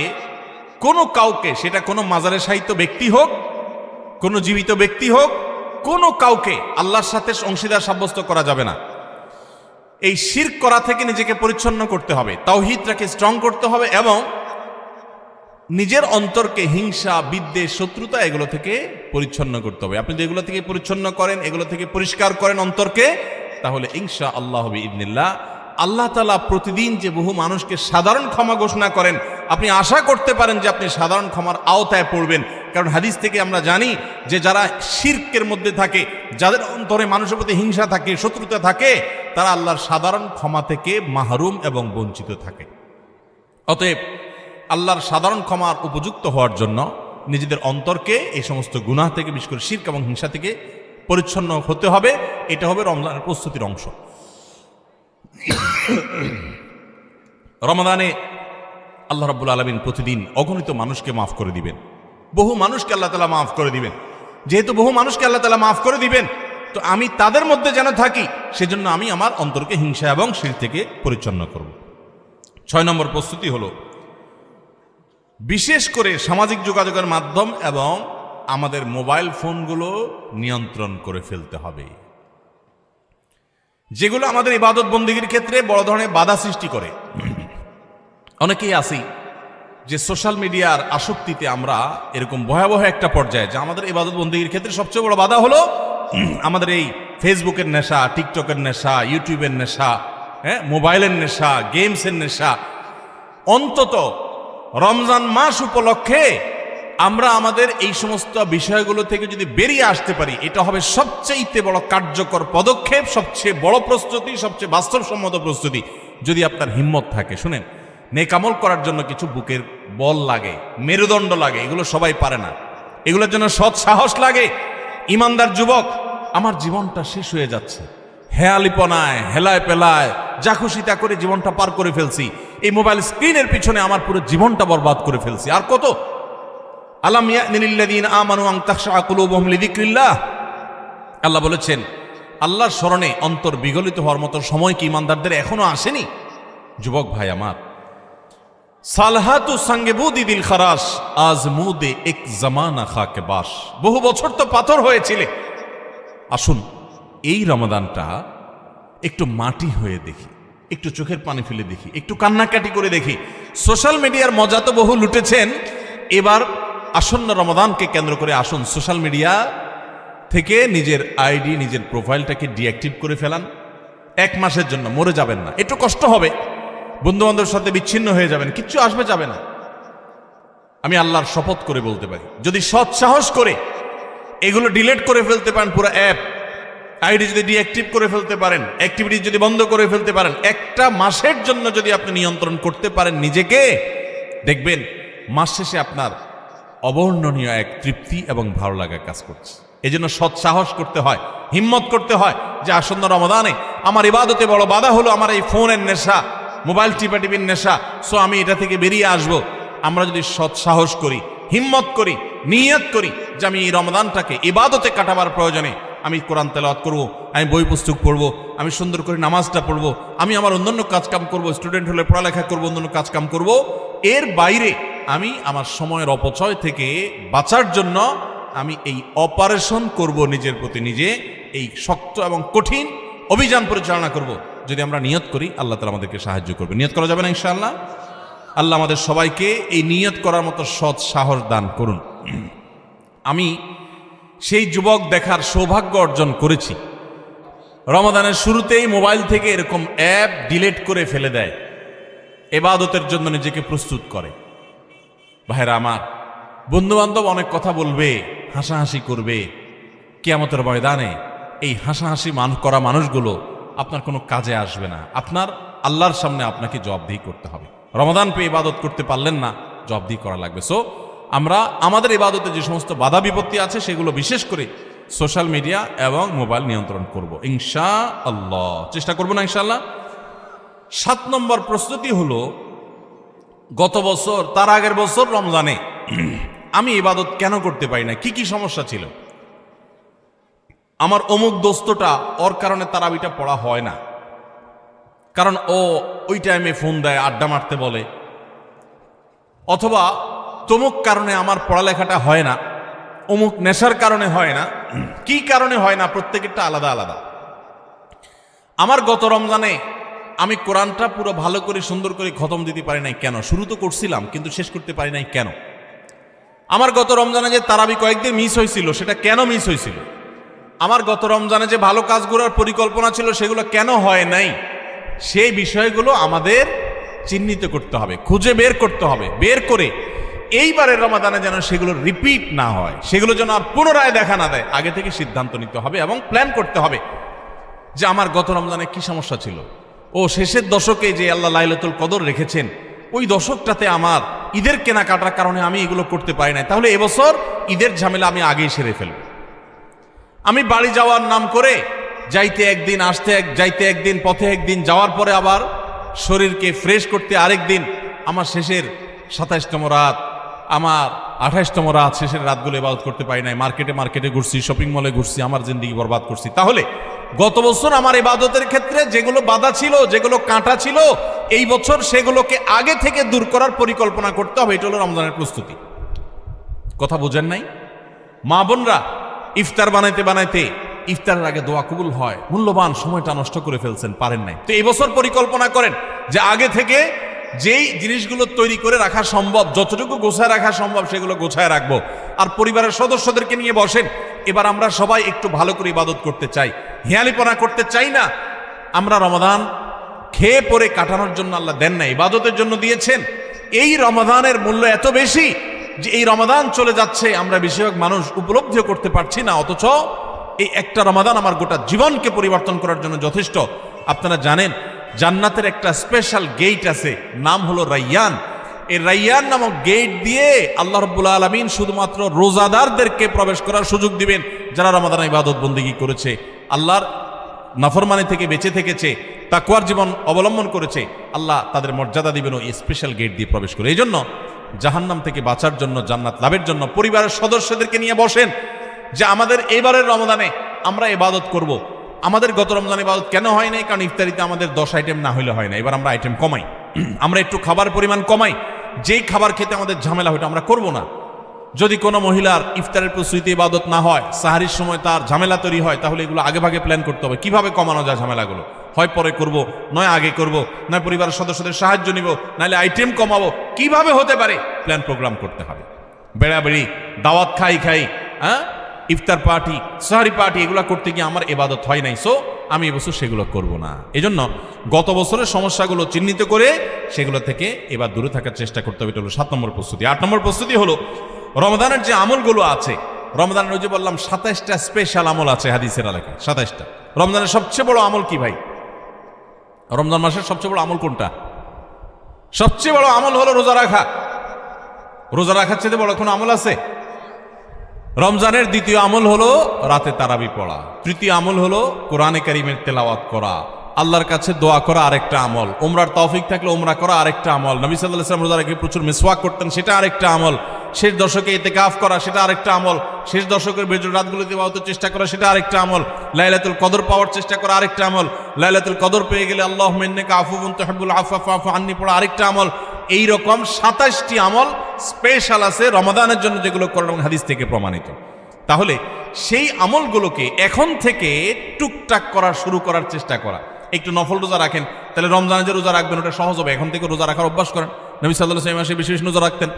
কোনো কাউকে, সেটা কোনো মাজারে শায়িত ব্যক্তি হোক, কোনো জীবিত ব্যক্তি হোক, কোনো কাউকে আল্লাহর সাথে অংশীদার সাব্যস্ত করা যাবে না। এই শিরক করা থেকে নিজেকে পরিচ্ছন্ন করতে হবে, তাওহীদটাকে স্ট্রং করতে হবে এবং নিজের অন্তরকে হিংসা, বিদ্বেষ, শত্রুতা এগুলো থেকে পরিচ্ছন্ন করতে হবে। আপনি যদি এগুলো থেকে পরিচ্ছন্ন করেন, এগুলো থেকে পরিষ্কার করেন অন্তরকে, তাহলে ইনশা আল্লাহ বিইذনিল্লাহ আল্লাহ তাআলা প্রতিদিন যে বহু মানুষকে সাধারণ ক্ষমা ঘোষণা করেন, আপনি আশা করতে পারেন যে আপনি সাধারণ ক্ষমার আওতায় পড়বেন। কারণ হাদিস থেকে আমরা জানি যে যারা শিরকের মধ্যে থাকে, যাদের অন্তরে মানুষের প্রতি হিংসা থাকে, শত্রুতা থাকে, তারা আল্লাহর সাধারণ ক্ষমা থেকে মাহরুম এবং বঞ্চিত থাকে। অতএব আল্লাহর সাধারণ ক্ষমার উপযুক্ত হওয়ার জন্য নিজেদের অন্তরকে এই সমস্ত গুনাহ থেকে, বিশেষ করে শিরক এবং হিংসা থেকে পরিচ্ছন্ন হতে হবে। এটা হবে রমজানের প্রস্তুতির অংশ। রমাদানে আল্লাহ রাব্বুল আলামিন প্রতিদিন অগণিত মানুষকে মাফ করে দিবেন, বহু মানুষকে আল্লাহ তাআলা মাফ করে দিবেন। যেহেতু বহু মানুষকে আল্লাহ তাআলা মাফ করে দিবেন, তো আমি তাদের মধ্যে যেন থাকি, সেজন্য আমি আমার অন্তরকে হিংসা এবং শিরক থেকে পরিচ্ছন্ন করব। 6 নম্বর প্রস্তুতি হলো বিশেষ করে সামাজিক যোগাযোগের মাধ্যম এবং আমাদের মোবাইল ফোনগুলো নিয়ন্ত্রণ করে ফেলতে হবে। যেগুলো আমাদের ইবাদত বন্দেগীর ক্ষেত্রে বড় ধরনের বাধা সৃষ্টি করে। অনেকেই আছি যে সোশ্যাল মিডিয়ার আসক্তিতে আমরা এরকম ভয়াবহ একটা পর্যায়ে, যে আমাদের ইবাদত বন্দেগীর ক্ষেত্রে সবচেয়ে বড় বাধা হলো আমাদের এই ফেসবুকের নেশা, টিকটকের নেশা, ইউটিউবের নেশা, মোবাইলের নেশা, গেমসের নেশা। অন্তত রমজান মাস উপলক্ষে আমরা আমাদের এই সমস্ত বিষয়গুলো থেকে যদি বেরিয়ে আসতে পারি, এটা হবে সবচেয়ে বড় কার্যকর পদক্ষেপ, সবচেয়ে বড় প্রস্তুতি, সবচেয়ে বাস্তবসম্মত প্রস্তুতি। যদি আপনার হিম্মত থাকে, শুনেন, নেক আমল করার জন্য কিছু বুকের বল লাগে, মেরুদণ্ড লাগে, এগুলো সবাই পারে না। এগুলোর জন্য সৎ সাহস লাগে। ইমানদার যুবক, আমার জীবনটা শেষ হয়ে যাচ্ছে, হেয়ালিপনায়, হেলায় পেলায়, যা খুশি তা করে জীবনটা পার করে ফেলছি, এই মোবাইল স্ক্রিনের পিছনে আমার পুরো জীবনটা বরবাদ করে ফেলছি, আর কত? আলাম ইয়ানিল্লাযীনা আমানু আন তাখশা কুলুবুহুম লিযিকরিল্লাহ। আল্লাহ বলেছেন, আল্লাহর স্মরণে অন্তর বিগলিত হওয়ার মতো সময় কি ইমানদারদের এখনো আসেনি? যুবক ভাই আমার, সালহাতু সঙ্গে বুদি দিল খারাস, আজ মুদে এক জামানা খাকে বাস। বহু বছর তো পাথর হয়েছিলে, আসুন এই রমাদানটা একটু মাটি হয়ে দেখি, একটু চোখের পানি ফেলে দেখি, একটু কান্নাকাটি করে দেখি। সোশ্যাল মিডিয়ার মজা তো বহু লুটেছেন, এবার আসন্ন রমাদানকে কেন্দ্র করে আসুন সোশ্যাল মিডিয়া থেকে নিজের আইডি, নিজের প্রোফাইলটাকে ডিঅ্যাক্টিভ করে ফেলান। 1 মাসের জন্য মরে যাবেন না, একটু কষ্ট হবে, বন্ধু বান্ধবের সাথে বিচ্ছিন্ন হয়ে যাবেন, কিচ্ছু আসবে যাবে না। আমি আল্লাহর শপথ করে বলতে পারি, যদি সৎ সাহস করে এগুলো ডিলিট করে ফেলতে পারেন, পুরো অ্যাপ আইডি যদি ডিঅ্যাক্টিভ করে ফেলতে পারেন, অ্যাক্টিভিটি যদি বন্ধ করে ফেলতে পারেন, 1টা মাসের জন্য যদি আপনি নিয়ন্ত্রণ করতে পারেন নিজেকে, দেখবেন মাস শেষে আপনার অবর্ণনীয় এক তৃপ্তি এবং ভালো লাগা কাজ করছে। এই জন্য সৎ সাহস করতে হয়, হিম্মত করতে হয় যে আসন্ন রমাদানে আমার ইবাদতে বড় বাধা হলো আমার এই ফোনের নেশা, মোবাইল টিপাটিপির নেশা, সো আমি এটা থেকে বেরিয়ে আসব। আমরা যদি সৎ সাহস করি, হিম্মত করি, নিয়ত করি যে আমি এই রমাদানটাকে ইবাদতে কাটাবার প্রয়োজনে আমি কোরআন তেলাওয়াত করব, আমি বই পুস্তক পড়ব, আমি সুন্দর করে নামাজটা পড়ব, আমি আমার অন্যান্য কাজকাম করব, স্টুডেন্ট হলে পড়ালেখা করব, অন্যান্য কাজকাম করব, এর বাইরে আমি আমার সময়ের অপচয় থেকে বাঁচার জন্য আমি এই অপারেশন করব, নিজের প্রতি নিজে এই শক্ত এবং কঠিন অভিযান পরিচালনা করব। যদি আমরা নিয়ত করি, আল্লাহ তাআলা আমাদেরকে সাহায্য করবে। নিয়ত করা যাবে না ইনশাআল্লাহ? আল্লাহ আমাদের সবাইকে এই নিয়ত করার মতো সৎ সাহস দান করুন। আমি সেই যুবক দেখার সৌভাগ্য অর্জন করেছি, রমাদানের শুরুতেই মোবাইল থেকে এরকম অ্যাপ ডিলিট করে ফেলে দেয়, ইবাদতের জন্য নিজেকে প্রস্তুত করে। ভাইরা আমার, বন্ধু বান্ধব অনেক কথা বলবে, হাসাহাসি করবে, কিয়ামতের ময়দানে এই হাসাহাসি করা মানুষগুলো আপনার কোনো কাজে আসবে না। আপনার আল্লাহর সামনে আপনাকে জবাবদিহি করতে হবে। রমাদান পেয়ে ইবাদত করতে পারলেন না, জবাবদিহি করা লাগবে। সো আমরা আমাদের ইবাদতে যে সমস্ত বাধা বিপত্তি আছে সেগুলো বিশেষ করে সোশ্যাল মিডিয়া এবং মোবাইল নিয়ন্ত্রণ করব ইনশাআল্লাহ, চেষ্টা করব না ইনশাআল্লাহ। 7 নম্বর প্রস্তুতি হলো, গত বছর, তার আগের বছর রমজানে আমি ইবাদত কেন করতে পারি না, কি কি সমস্যা ছিল? আমার অমুক দোস্তটা, ওর কারণে তারাবিটা পড়া হয় না, কারণ ও ওই টাইমে ফোন দেয়, আড্ডা মারতে বলে, অথবা তমুক কারণে আমার পড়ালেখাটা হয় না, অমুক নেশার কারণে হয় না। কি কারণে হয় না, প্রত্যেকেরটা আলাদা আলাদা। আমার গত রমজানে আমি কোরআনটা পুরো ভালো করে সুন্দর করে খতম দিতে পারি নাই কেন? শুরু তো করছিলাম কিন্তু শেষ করতে পারি নাই কেন? আমার গত রমজানে যে তারাবি কয়েকদিন মিস হয়েছিল সেটা কেন মিস হয়েছিল? আমার গত রমজানে যে ভালো কাজগুলোর পরিকল্পনা ছিল সেগুলো কেন হয় নাই? সেই বিষয়গুলো আমাদের চিহ্নিত করতে হবে, খুঁজে বের করতে হবে, বের করে এইবারের রমাদানে যেন সেগুলো রিপিট না হয়, সেগুলো যেন আর পুনরায় দেখা না দেয়, আগে থেকে সিদ্ধান্ত নিতে হবে এবং প্ল্যান করতে হবে যে আমার গত রমজানে কি সমস্যা ছিল, ও শেষের দশকে যে আল্লাহ লাইলাতুল কদর রেখেছেন ওই দশকটাতে আমার ঈদের কেনাকাটার কারণে আমি এগুলো করতে পারি নাই, তাহলে এবছর ঈদের ঝামেলা আমি আগেই সেরে ফেলব। আমি বাড়ি যাওয়ার নাম করে যাইতে একদিন, আসতে যাইতে একদিন, পথে একদিন, যাওয়ার পরে আবার শরীরকে ফ্রেশ করতে আরেক দিন, আমার শেষের 27তম রাত, আমার 28তম রাত, শেষের রাতগুলো ইবাদত করতে পারি নাই, মার্কেটে ঘুরছি, শপিং মলে ঘুরছি, আমার জিন্দেগি বরবাদ করছি। তাহলে গত বছর আমার ইবাদতের ক্ষেত্রে যেগুলো বাধা ছিল, যেগুলো কাঁটা ছিল, এই বছর সেগুলোকে আগে থেকে দূর করার পরিকল্পনা করতে হবে। এটা হলো রমজানের প্রস্তুতি। কথা বোঝেন নাই? মা বোনরা ইফতার বানাইতে বানাইতে ইফতারের আগে দোয়া কবুল হয়, মূল্যবান সময়টা নষ্ট করে ফেলছেন, পারেন নাই। তো এই বছর পরিকল্পনা করেন যে আগে থেকে যেই জিনিসগুলো তৈরি করে রাখা সম্ভব, যতটুকু গোছায় রাখা সম্ভব সেগুলো গোছায় রাখবো। আর পরিবারের সদস্যদেরকে নিয়ে বসেন, এবার আমরা সবাই একটু ভালো করে ইবাদত করতে চাই, হেয়ালিপনা করতে চাই না। আমরা রমাদান খেয়ে পরে কাটানোর জন্য আল্লাহ দেন না, ইবাদতের জন্য দিয়েছেন। এই রমাদানের মূল্য এত বেশি যে এই রমাদান চলে যাচ্ছে, আমরা বেশিরভাগ মানুষ উপলব্ধিও করতে পারছি না, অথচ এই একটা রমাদান আমার গোটা জীবনকে পরিবর্তন করার জন্য যথেষ্ট। আপনারা জানেন জান্নাতের একটা স্পেশাল গেট আছে, নাম হলো রাইয়ান। এই রাইয়ান নামক গেট দিয়ে আল্লাহ রাব্বুল আলামিন শুধুমাত্র রোজাদারদেরকে প্রবেশ করার সুযোগ দিবেন, যারা রমাদান ইবাদত বন্দেগী করেছে, আল্লাহর নাফরমানি থেকে বেঁচে থেকেছে, তাকওয়ার জীবন অবলম্বন করেছে। আল্লাহ তাদের মর্যাদা দিবেন ওই স্পেশাল গেট দিয়ে প্রবেশ করে। এই জন্য জাহান্নাম থেকে বাঁচার জন্য, জান্নাত লাভের জন্য পরিবারের সদস্যদেরকে নিয়ে বসেন যে আমাদের এবারের রমাদানে আমরা ইবাদত করব। আমাদের গত রমজানে ইবাদত কেন হয় নাই? কারণ ইফতারিতে আমাদের 10 আইটেম না হলে হয় না। এবার আমরা আইটেম কমাই, আমরা একটু খাবার পরিমাণ কমাই। যেই খাবার খেতে আমাদের ঝামেলা হয়তো আমরা করব না। যদি কোনো মহিলার ইফতারের প্রস্তুতি ইবাদত না হয়, সাহারির সময় তার ঝামেলা তৈরি হয়, তাহলে এগুলো আগে ভাগে প্ল্যান করতে হবে কিভাবে কমানো যায় ঝামেলাগুলো। হয় পরে করব, নয় আগে করব, নয় পরিবারের সদস্যদের সাহায্য নিব, নাহলে আইটেম কমাবো, কিভাবে হতে পারে প্ল্যান প্রোগ্রাম করতে হবে। বেড়াবেড়ি, দাওয়াত খাই, হ্যাঁ, ইফতার পার্টি, সাহারি পার্টি, এগুলো করতে গিয়ে আমার ইবাদত হয় নাই, সো আমি এবছর সেগুলো করব না। এজন্য গত বছরের সমস্যাগুলো চিহ্নিত করে সেগুলো থেকে এবার দূরে থাকার চেষ্টা করতে হবে। এটা হলো 7 নম্বর প্রস্তুতি। 8 নম্বর প্রস্তুতি হলো রমজানের যে আমলগুলো আছে, রমজানের ওই যে বললাম 27টা স্পেশাল আমল আছে হাদিসের আলোকে, 27টা। রমজানের সবচেয়ে বড় আমল কি ভাই? রমজান মাসের সবচেয়ে বড় আমল কোনটা? সবচেয়ে বড় আমল হলো রোজা রাখা। রোজা রাখার চেয়ে বড় কোনো আমল আছে? রমজানের দ্বিতীয় আমল হলো রাতে তারাবি পড়া। তৃতীয় আমল হলো কোরআনে কারীমের তেলাওয়াত করা, আল্লাহর কাছে দোয়া করা আরেকটা আমল, উমরার তৌফিক থাকলে উমরা করা আরেকটা আমল, নবী সাল্লাল্লাহু আলাইহি ওয়াসাল্লাম রোজা রেখে প্রচুর মিসওয়াক করতেন, সেটা আরেকটা আমল, শেষ দশকে ইতিকাফ করা সেটা আরেকটা আমল, শেষ দশকের বেজর রাতগুলোতে ইবাদতের চেষ্টা করা সেটা আরেকটা আমল, লাইলাতুল কদর পাওয়ার চেষ্টা করা আরেকটা আমল, লাইলাতুল কদর পেয়ে গেলে আল্লাহুম্মা ইন্নাকা আফুউন তুহিব্বুল আফওয়া ফা'ফু আন্নী পড়া আরেকটা আমল। এই রকম 27টি আমল স্পেশাল আছে রমাদানের জন্য, যেগুলো কোরআন হাদিস থেকে প্রমাণিত। তাহলে সেই আমলগুলোকে এখন থেকে টুকটাক করা শুরু করার চেষ্টা করা। একটু নফল রোজা রাখেন, তাহলে রমজানে যে রোজা রাখবেন ওটা সহজ হবে। এখন থেকে রোজা রাখার অভ্যাস করেন। নবী সাল্লাল্লাহু আলাইহি ওয়াসাল্লাম মাসে বিশেষ রোজা রাখতেন।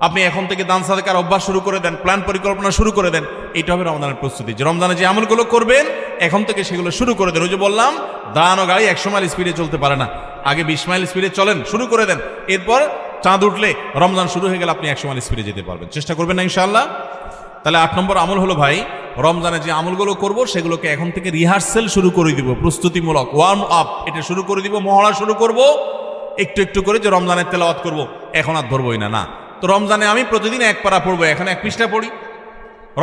আপনি এখন থেকে দান সাদাকার অভ্যাস শুরু করে দেন, প্ল্যান পরিকল্পনা শুরু করে দেন। এইটা হবে রমজানের প্রস্তুতি, যে রমজানে যে আমলগুলো করবেন এখন থেকে সেগুলো শুরু করে দেন। ওই যে বললাম দান ও গাড়ি 100 মাইল স্পিডে চলতে পারে না, আগে 20 মাইল স্পিডে চলেন, শুরু করে দেন। এরপর চাঁদ উঠলে রমজান শুরু হয়ে গেলে আপনি 100 মাইল স্পিডে যেতে পারবেন। চেষ্টা করবেন না ইনশাআল্লাহ? তাহলে 8 নম্বর আমল হলো ভাই, রমজানে যে আমলগুলো করব সেগুলোকে এখন থেকে রিহার্সেল শুরু করে দিব, প্রস্তুতিমূলক ওয়ার্ম আপ এটা শুরু করে দিব, মহড়া শুরু করব একটু একটু করে, যে রমজানের তেলাওয়াত করব এখন আর ধরবই না। তো রমজানে আমি প্রতিদিন 1 পারা পড়বো, এখন 1 পৃষ্ঠা পড়ি।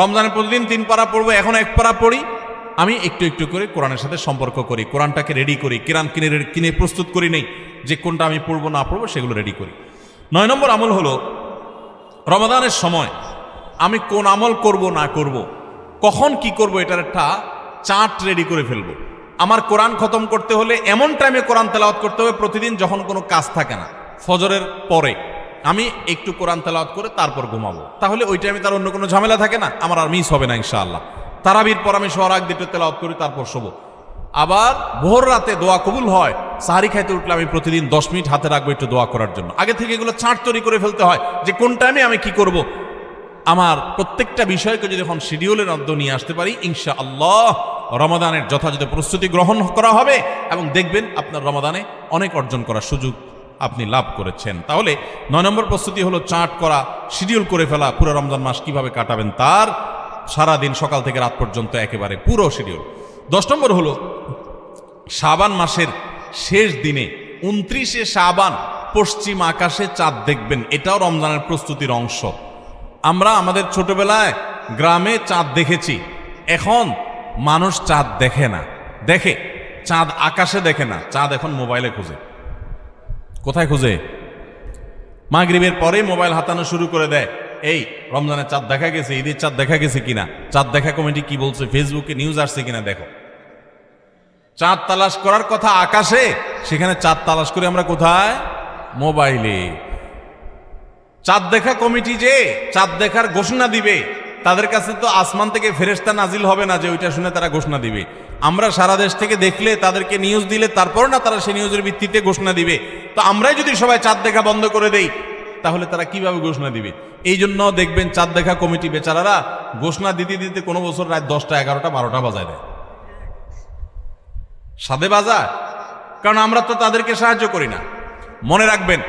রমজানে প্রতিদিন 3 পারা পড়বো, এখন 1 পারা পড়ি। আমি একটু একটু করে কোরআনের সাথে সম্পর্ক করি, কোরআনটাকে রেডি করি, কোরআন কিনে প্রস্তুত করি নেই যে কোনটা আমি পড়বো না পড়বো, সেগুলো রেডি করি। 9 নম্বর আমল হলো রমাদানের সময় আমি কোন আমল করব না করব, কখন কি করব, এটার একটা চার্ট রেডি করে ফেলবো। আমার কোরআন খতম করতে হলে এমন টাইমে কোরআন তেলাওয়াত করতে হবে প্রতিদিন যখন কোনো কাজ থাকে না, ফজরের পরে আমি একটু কোরআন তেলাওয়াত করে তারপর ঘুমাবো, তাহলে ওই টাইমে তার অন্য কোনো ঝামেলা থাকে না, আমার আর মিস হবে না ইনশাআল্লাহ। তারাবির পর আমি শোয়ার আগ দিয়ে তেলাওয়াত করি, তারপর শোবো। আবার ভোর রাতে দোয়া কবুল হয়। সাহারি খাইতে উঠলে আমি প্রতিদিন 10 মিনিট হাতে রাখবো একটু দোয়া করার জন্য। আগে থেকে এগুলো চার্ট তৈরি করে ফেলতে হয় যে কোন টাইমে আমি কি করব। আমার প্রত্যেকটা বিষয়কে যদি এখন শিডিউলের মধ্যে নিয়ে আসতে পারি, ইনশাআল্লাহ রমাদানের যথাযথ প্রস্তুতি গ্রহণ করা হবে এবং দেখবেন আপনার রমাদানে অনেক অর্জন করার সুযোগ আপনি লাভ করেছেন। তাহলে 9 নম্বর প্রস্তুতি হলো চার্ট করা, শিডিউল করে ফেলা, পুরো রমজান মাস কিভাবে কাটাবেন তার সারাদিন সকাল থেকে রাত পর্যন্ত একেবারে পুরো শিডিউল। 10 নম্বর হলো শাবান মাসের শেষ দিনে 29শে শাবান পশ্চিম আকাশে চাঁদ দেখবেন। এটাও রমজানের প্রস্তুতির অংশ। আমরা আমাদের ছোটবেলায় গ্রামে চাঁদ দেখেছি, এখন মানুষ চাঁদ দেখে না। দেখে চাঁদ আকাশে দেখে না, চাঁদ এখন মোবাইলে খুঁজে। কোথায় খুঁজে? মাগরিবের পরেই মোবাইল হাতানো শুরু করে দেয়, এই রমজানের চাঁদ দেখা গেছে, ঈদের চাঁদ দেখা গেছে কিনা, চাঁদ দেখা কমিটি কি বলছে, ফেসবুকে নিউজ আসছে কিনা দেখো। চাঁদ তালাশ করার কথা আকাশে, সেখানে চাঁদ তালাশ করে আমরা কোথায়? মোবাইলে। চাঁদ দেখা কমিটি যে চাঁদ দেখার ঘোষণা দিবে, তাদের কাছে তো আসমান থেকে ফেরেশতা নাজিল হবে না যে ওইটা শুনে তারা ঘোষণা দিবে। আমরা সারা দেশ থেকে দেখলে, তাদেরকে নিউজ দিলে তারপর না তারা সেই নিউজের ভিত্তিতে ঘোষণা দিবে। তো আমরাই যদি সবাই চাঁদ দেখা বন্ধ করে দেই, তাহলে তারা কিভাবে ঘোষণা দিবে? এই জন্য দেখবেন চাঁদ দেখা কমিটি বেচারারা ঘোষণা দিতে দিতে কোনো বছর রাত 10টা 11টা 12টা বাজায় দেয়। সাদে বাজায়, কারণ আমরা তো তাদেরকে সাহায্য করি না। মনে রাখবেন,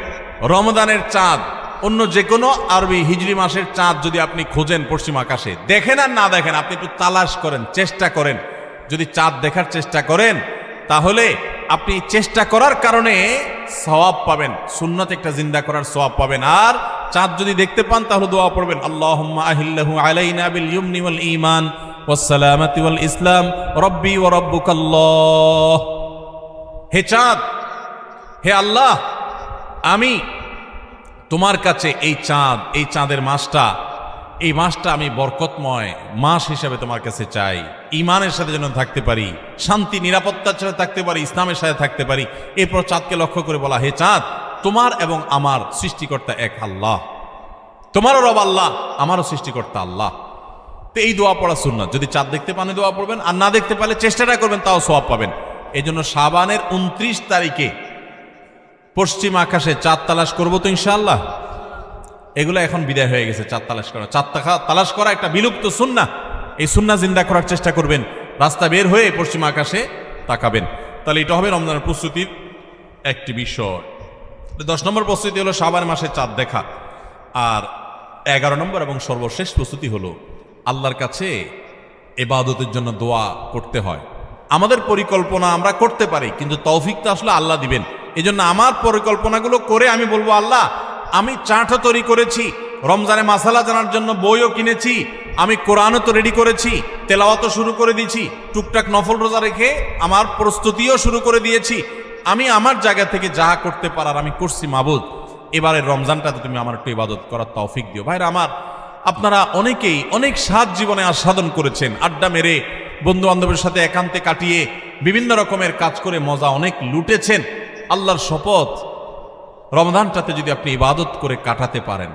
রমজানের চাঁদ অন্য যে কোনো আরবি হিজরি মাসের চাঁদ যদি আপনি খোঁজেন পশ্চিম আকাশে, দেখেন আর না দেখেন, আপনি একটু তালাশ করেন, চেষ্টা করেন। যদি চাঁদ দেখার চেষ্টা করেন, তাহলে আপনি চেষ্টা করার কারণে সওয়াব পাবেন, সুন্নাত একটা জিন্দা করার সওয়াব পাবেন। আর চাঁদ যদি দেখতে পান তাহলে দোয়া পড়বেন, আল্লাহুম্মা আহিল্লাহু আলাইনা বিল ইয়ুমনি ওয়াল ঈমান ওয়াস সালামাতি ওয়াল ইসলাম রব্বি ওয়া রাব্বুকাল্লাহ। হে চাঁদ, হে আল্লাহ, আমি তোমার কাছে এই চাঁদ, এই চাঁদের মাসটা, এই মাসটা আমি বরকতময় মাস হিসাবে তোমার কাছে চাই। ঈমানের সাথে যেন থাকতে পারি, শান্তি নিরাপত্তার সাথে থাকতে পারি, ইসলামের সাথে থাকতে পারি। এরপর চাঁদকে লক্ষ্য করে বলা, হে চাঁদ, তোমার এবং আমার সৃষ্টিকর্তা এক আল্লাহ, তোমারও রব আল্লাহ, আমারও সৃষ্টিকর্তা আল্লাহ। তো এই দোয়া পড়া সুন্নাত। যদি চাঁদ দেখতে পান দোয়া পড়বেন, আর না দেখতে পারলে চেষ্টাটা করবেন, তাও সওয়াব পাবেন। এই জন্য শাবানের 29 তারিখে পশ্চিম আকাশে চাঁদ তালাশ করবো তো ইনশাআল্লাহ। এগুলো এখন বিদায় হয়ে গেছে, চাঁদ তালাশ করা। চাঁদ তালাশ করা একটা বিলুপ্ত সুন্নাহ। এই সুন্নাহ জিন্দা করার চেষ্টা করবেন, রাস্তা বের হয়ে পশ্চিম আকাশে তাকাবেন। তাহলে এটা হবে রমজানের প্রস্তুতির একটি বিষয়। 10 নম্বর প্রস্তুতি হলো শাবান মাসে চাঁদ দেখা। আর 11 নম্বর এবং সর্বশেষ প্রস্তুতি হলো আল্লাহর কাছে ইবাদতের জন্য দোয়া করতে হয়। আমাদের পরিকল্পনা আমরা করতে পারি, কিন্তু তৌফিকটা আসলে আল্লাহ দিবেন। এই জন্য আমার পরিকল্পনাগুলো করে আমি বলবো, আল্লাহ আমি চার্টও তৈরি করেছি, রমজানে মাসালা জানার জন্য বইও কিনেছি, আমি কোরআনও তো রেডি করেছি, তেলাওয়াতও শুরু করে দিয়েছি, টুকটাক নফল রোজা রেখে আমার প্রস্তুতিও শুরু করে দিয়েছি। আমি আমার জায়গা থেকে যা করতে পারার আমি করছি। মাবুদ, এবারের রমজানটাতে তুমি আমার একটু ইবাদত করার তৌফিক দিও। ভাইরা আমার, আপনারা অনেকেই অনেক স্বাদ জীবনে আস্বাদন করেছেন, আড্ডা মেরে বন্ধু বান্ধবের সাথে একান্তে কাটিয়ে বিভিন্ন রকমের কাজ করে মজা অনেক লুটেছেন। আল্লাহর শপথ, রমজানটাতে যদি আপনি ইবাদত করে কাটাতে পারেন,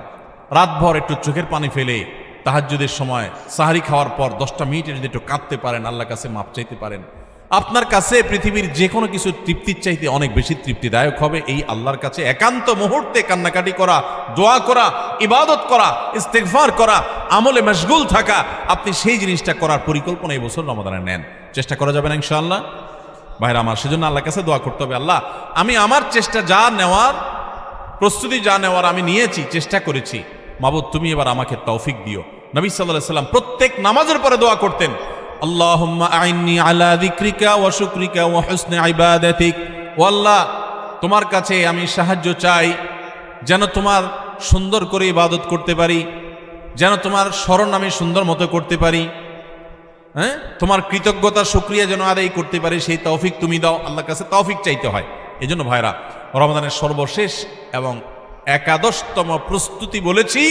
রাতভর একটু চোখের পানি ফেলে তাহাজ্জুদের সময় সাহারি খাওয়ার পর 10টা মিনিটে যদি একটু কাঁদতে পারেন, আল্লাহর কাছে মাপ চাইতে পারেন, আপনার কাছে পৃথিবীর যে কোনো কিছু তৃপ্তির চাইতে অনেক বেশি তৃপ্তিদায়ক হবে এই আল্লাহর কাছে একান্ত মুহূর্তে কান্নাকাটি করা, দোয়া করা, ইবাদত করা, ইস্তেগফার করা, আমলে মশগুল থাকা। আপনি সেই জিনিসটা করার পরিকল্পনা এই বছর রমাদানে নেন। চেষ্টা করা যাবে না ইনশাআল্লাহ? ভাইরা আমার, সেজন্য আল্লাহর কাছে দোয়া করতে হবে, আল্লাহ আমি আমার চেষ্টা যা নেওয়ার, প্রস্তুতি যা নেওয়ার আমি নিয়েছি, চেষ্টা করেছি, মাবুদ তুমি এবার আমাকে তৌফিক দিও। নবী সাল্লাল্লাহু আলাইহি ওয়াসাল্লাম প্রত্যেক নামাজের পরে দোয়া করতেন, আল্লাহুম্মা আইন্নি আলা যিকরিকা ওয়া শুকরিকা ওয়া হুসনি ইবাদাতিক। ও আল্লাহ, তোমার কাছে আমি সাহায্য চাই যেন তোমার সুন্দর করে ইবাদত করতে পারি, যেন তোমার স্মরণ আমি সুন্দর মতো করতে পারি, হ্যাঁ, তোমার কৃতজ্ঞতা শুকরিয়া যেন আদায় করতে পারি, সেই তৌফিক তুমি দাও। আল্লাহর কাছে তৌফিক চাইতে হয়। এই জন্য ভাইরা, রমজানের সর্বশেষ এবং 11তম প্রস্তুতি বলেছি,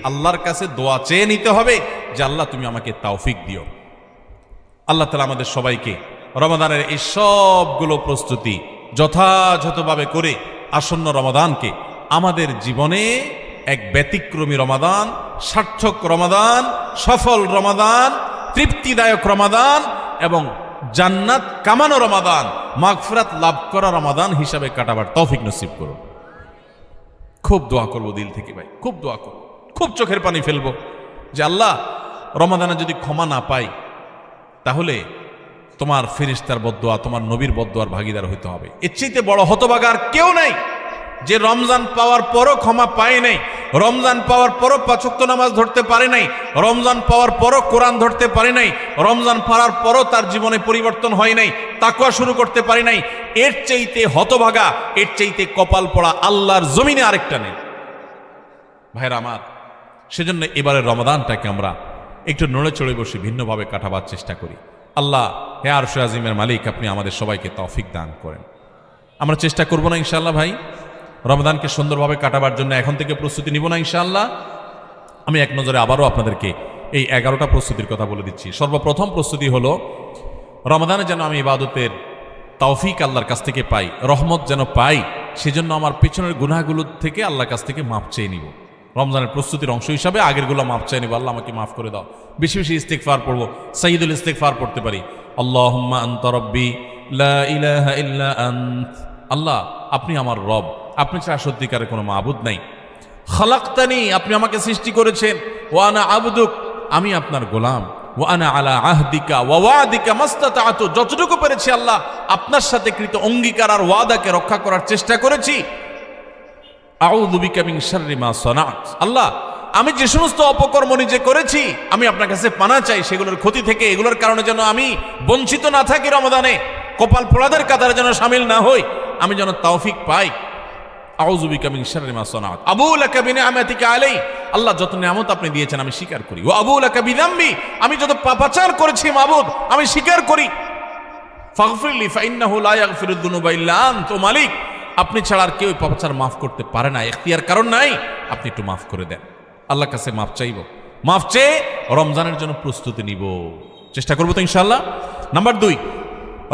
আল্লাহর কাছে দোয়া চেয়ে নিতে হবে যে আল্লাহ তুমি আমাকে তৌফিক দিও। আল্লাহ তাআলা আমাদের সবাইকে রমাদানের এই সবগুলো প্রস্তুতি যথাযথভাবে করে আসন্ন রমাদানকে আমাদের জীবনে এক ব্যতিক্রমী রমাদান, সার্থক রমাদান, সফল রমাদান, তৃপ্তিদায়ক রমাদান এবং জান্নাত কামানো রমাদান, মাগফিরাত লাভ করা রমাদান হিসাবে কাটাবার তৌফিক নসিব করুন। খুব দোয়া করবো দিল থেকে ভাই, খুব দোয়া করবো, খুব চোখের পানি ফেলবো যে আল্লাহ রমাদানে যদি ক্ষমা না পাই তাহলে তোমার ফেরেশতার বদদোয়া, তোমার নবীর বদদোয়ার ভাগীদার হইতে হবে। এর চাইতে বড় হতভাগা আর কেউ নাই যে রমজান পাওয়ার পরও ক্ষমা পায় নাই, রমজান পাওয়ার পরও পাঁচ ওয়াক্ত নামাজ ধরতে পারে নাই, রমজান পাওয়ার পরও কোরআন ধরতে পারে নাই, রমজান পাওয়ার পরও তার জীবনে পরিবর্তন হয় নাই, তাকওয়া শুরু করতে পারে নাই। এর চাইতে হতভাগা, এর চাইতে কপাল পড়া আল্লাহর জমিনে আরেকটা নেই ভাইরা আমার। সেজন্য এবারের রমাদানটাকে আমরা একটু নড়ে চড়ে বসে ভিন্নভাবে কাটাবার চেষ্টা করি। আল্লাহ হে আরশে আজিমের মালিক, আপনি আমাদের সবাইকে তৌফিক দান করেন। আমরা চেষ্টা করব না ইনশাআল্লাহ ভাই রমাদানকে সুন্দরভাবে কাটাবার জন্য এখন থেকে প্রস্তুতি নিব না ইনশাআল্লাহ। আমি এক নজরে আবারও আপনাদেরকে এই 11টা প্রস্তুতির কথা বলে দিচ্ছি। সর্বপ্রথম প্রস্তুতি হলো রমাদানে যেন আমি ইবাদতের তৌফিক আল্লাহর কাছ থেকে পাই, রহমত যেন পাই, সেজন্য আমার পেছনের গুনাহগুলো থেকে আল্লাহর কাছ থেকে মাপ চেয়ে নিব। রমজানের প্রস্তুতির অংশ হিসাবে আগেরগুলো মাপ চাই নিব, আল্লাহ আমাকে মাফ করে দাও। বেশি বেশি ইস্তেগফার পড়ব, সাইয়্যিদুল ইস্তেগফার পড়তে পারি। আল্লাহুম্মা আনতা রাব্বি লা ইলাহা ইল্লা আনত, আল্লাহ আপনি আমার রব, আপনি ছাড়া সত্যিকারের কোনো মাবুদ নাই। খালাকতানি, আপনি আমাকে সৃষ্টি করেছেন। ওয়া আনা আবদুক, আমি আপনার গোলাম। ওয়া আনা আলা আহদিকা ওয়া ওয়াদিকা মাস্তাতাতু, যতটুকু পেরেছি আল্লাহ আপনার সাথে কৃত অঙ্গীকার আর ওয়াদাকে রক্ষা করার চেষ্টা করেছি। আউযু বিকা মিন শাররি মা সানাত, আল্লাহ আমি যে সমস্ত অপকর্ম নিজে করেছি আমি আপনার কাছে পানা চাই সেগুলোর ক্ষতি থেকে, এগুলোর কারণে যেন আমি বঞ্চিত না থাকি, রমাদানে কপাল পোড়াদের কাতারে যেন শামিল না হই, আমি যেন তৌফিক পাই। আউযু বিকা মিন শাররি মা সানাত আবু লাকা বিনিআমাতিকা আলাই, আল্লাহ যত নিয়ামত আপনি দিয়েছেন আমি স্বীকার করি। ওয়া আবু লাকা বিযামবি, আমি যত পাপাচার করেছি মাবুদ আমি স্বীকার করি। ফাগফিরলি ফাইন্নাহু লা ইয়াগফিরুদ যুনুবা ইল্লা আনতা, মালিক আপনি ছাড়া আর কেউ পাপাচার মাফ করতে পারে না, এখতিয়ার কারণ নাই, আপনি একটু মাফ করে দেন। আল্লাহর কাছে মাফ চাইব, মাফ চেয়ে রমজানের জন্য প্রস্তুতি নিব, চেষ্টা করবো তো ইনশাআল্লাহ। নাম্বার 2,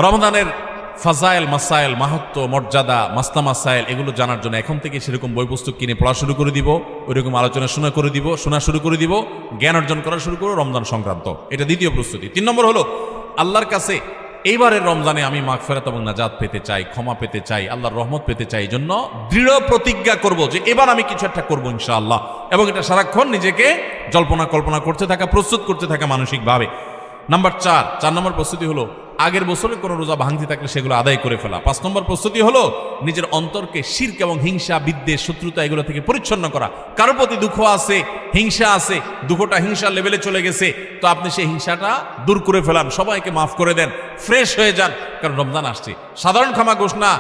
রমজানের ফাজাইল মাসাইল, মাহাত্ম্য মর্যাদা, মাসলা মাসাইল এগুলো জানার জন্য এখন থেকে সেরকম বই পুস্তক কিনে পড়া শুরু করে দিব, ওইরকম আলোচনা শোনা শুরু করে দিব, জ্ঞান অর্জন করা শুরু করবো রমজান সংক্রান্ত। এটা দ্বিতীয় প্রস্তুতি। 3 নম্বর হলো আল্লাহর কাছে এইবারের রমজানে আমি মাগফিরাত এবং নাজাত পেতে চাই, ক্ষমা পেতে চাই, আল্লাহর রহমত পেতে চাই। এই জন্য দৃঢ় প্রতিজ্ঞা করব যে এবার আমি কিছু একটা করবো ইনশাআল্লাহ, এবং এটা সারাক্ষণ নিজেকে জল্পনা কল্পনা করতে থাকা, প্রস্তুত করতে থাকা মানসিকভাবে। নাম্বার 4 নম্বর প্রস্তুতি হলো আগের বছরের কোনো রোজা ভাঙতি থাকলে সেগুলো আদায় করে ফেলা। 5 নম্বর প্রস্তুতি হলো নিজের অন্তরকে শিরক এবং হিংসা, বিদ্বেষ, শত্রুতা এগুলো থেকে পরিচ্ছন্ন করা। কারো প্রতি দুঃখ আছে, হিংসা আছে, দুঃখটা হিংসার লেভেলে চলে গেছে, তো আপনি সেই হিংসাটা দূর করে ফেলান, সবাইকে মাফ করে দেন, ফ্রেশ হয়ে যান, কারণ রমজান আসছে। সাধারণ ক্ষমা ঘোষণা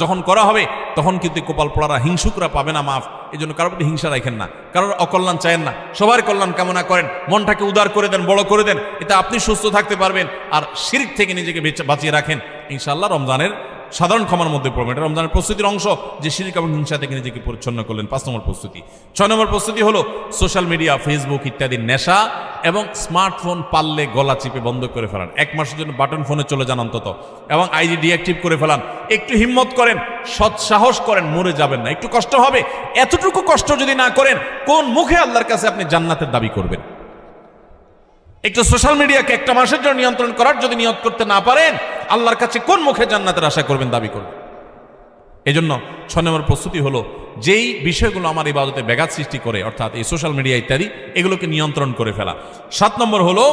যখন করা হবে তখন কিন্তু কপাল পোড়ারা, হিংসুকরা পাবে না মাফ। এই জন্য কারোর প্রতি হিংসা রাখেন না, কারোর অকল্যাণ চায়েন না, সবার কল্যাণ কামনা করেন, মনটাকে উদার করে দেন, বড় করে দেন, এতে আপনি সুস্থ থাকতে পারবেন। আর শিরক থেকে নিজেকে বাঁচিয়ে রাখেন, ইনশাআল্লাহ রমজানের সাধারণ ক্ষমার মধ্যে পড়বেন। এটা রমজানের প্রস্তুতির অংশ যে শিরক এবং হিংসা থেকে নিজেকে পরিচ্ছন্ন করলেন। 5 নম্বর প্রস্তুতি। 6 নম্বর প্রস্তুতি হলো সোশ্যাল মিডিয়া, ফেসবুক ইত্যাদি নেশা এবং স্মার্টফোন পারলে গলা চিপে বন্ধ করে ফেলান। 1 মাসের জন্য বাটন ফোনে চলে যান অন্তত, এবং আইডি ডিঅ্যাক্টিভ করে ফেলান। একটু হিম্মত করেন, সৎ সাহস করেন, মরে যাবেন না। একটু কষ্ট হবে, এতটুকু কষ্ট যদি না করেন কোন মুখে আল্লাহর কাছে আপনি জান্নাতের দাবি করবেন? একটু সোশ্যাল মিডিয়াকে 1 মাসের জন্য নিয়ন্ত্রণ করার যদি নিয়ত করতে না পারেন, আল্লাহর কাছে কোন মুখে জান্নাতের আশা করবেন, দাবি করবেন? এই জন্য 6 নম্বর প্রস্তুতি হলো যেই বিষয়গুলো আমার ইবাদতে ব্যাঘাত সৃষ্টি করে, অর্থাৎ এই সোশ্যাল মিডিয়া ইত্যাদি, এগুলোকে নিয়ন্ত্রণ করে ফেলা। 7 নম্বর হলো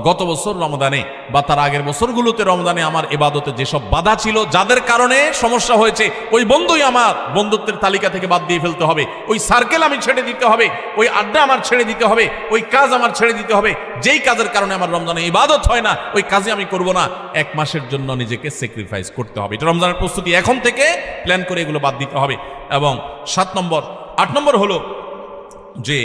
গত বছর রমজানে বা তার আগের বছরগুলোতে রমজানে আমার ইবাদতে যেসব বাধা ছিল, যাদের কারণে সমস্যা হয়েছে, ওই বন্ধুই আমার বন্ধুত্বের তালিকা থেকে বাদ দিয়ে ফেলতে হবে, ওই সার্কেল আমি ছেড়ে দিতে হবে, ওই আড্ডা আমার ছেড়ে দিতে হবে, ওই কাজ আমার ছেড়ে দিতে হবে। যেই কাজের কারণে আমার রমজানে ইবাদত হয় না, ওই কাজে আমি করব না। 1 মাসের জন্য নিজেকে স্যাক্রিফাইস করতে হবে। এটা রমজানের প্রস্তুতি, এখন থেকে প্ল্যান করে এগুলো বাদ দিতে হবে। এবং 7 নম্বর 8 নম্বর হলো যে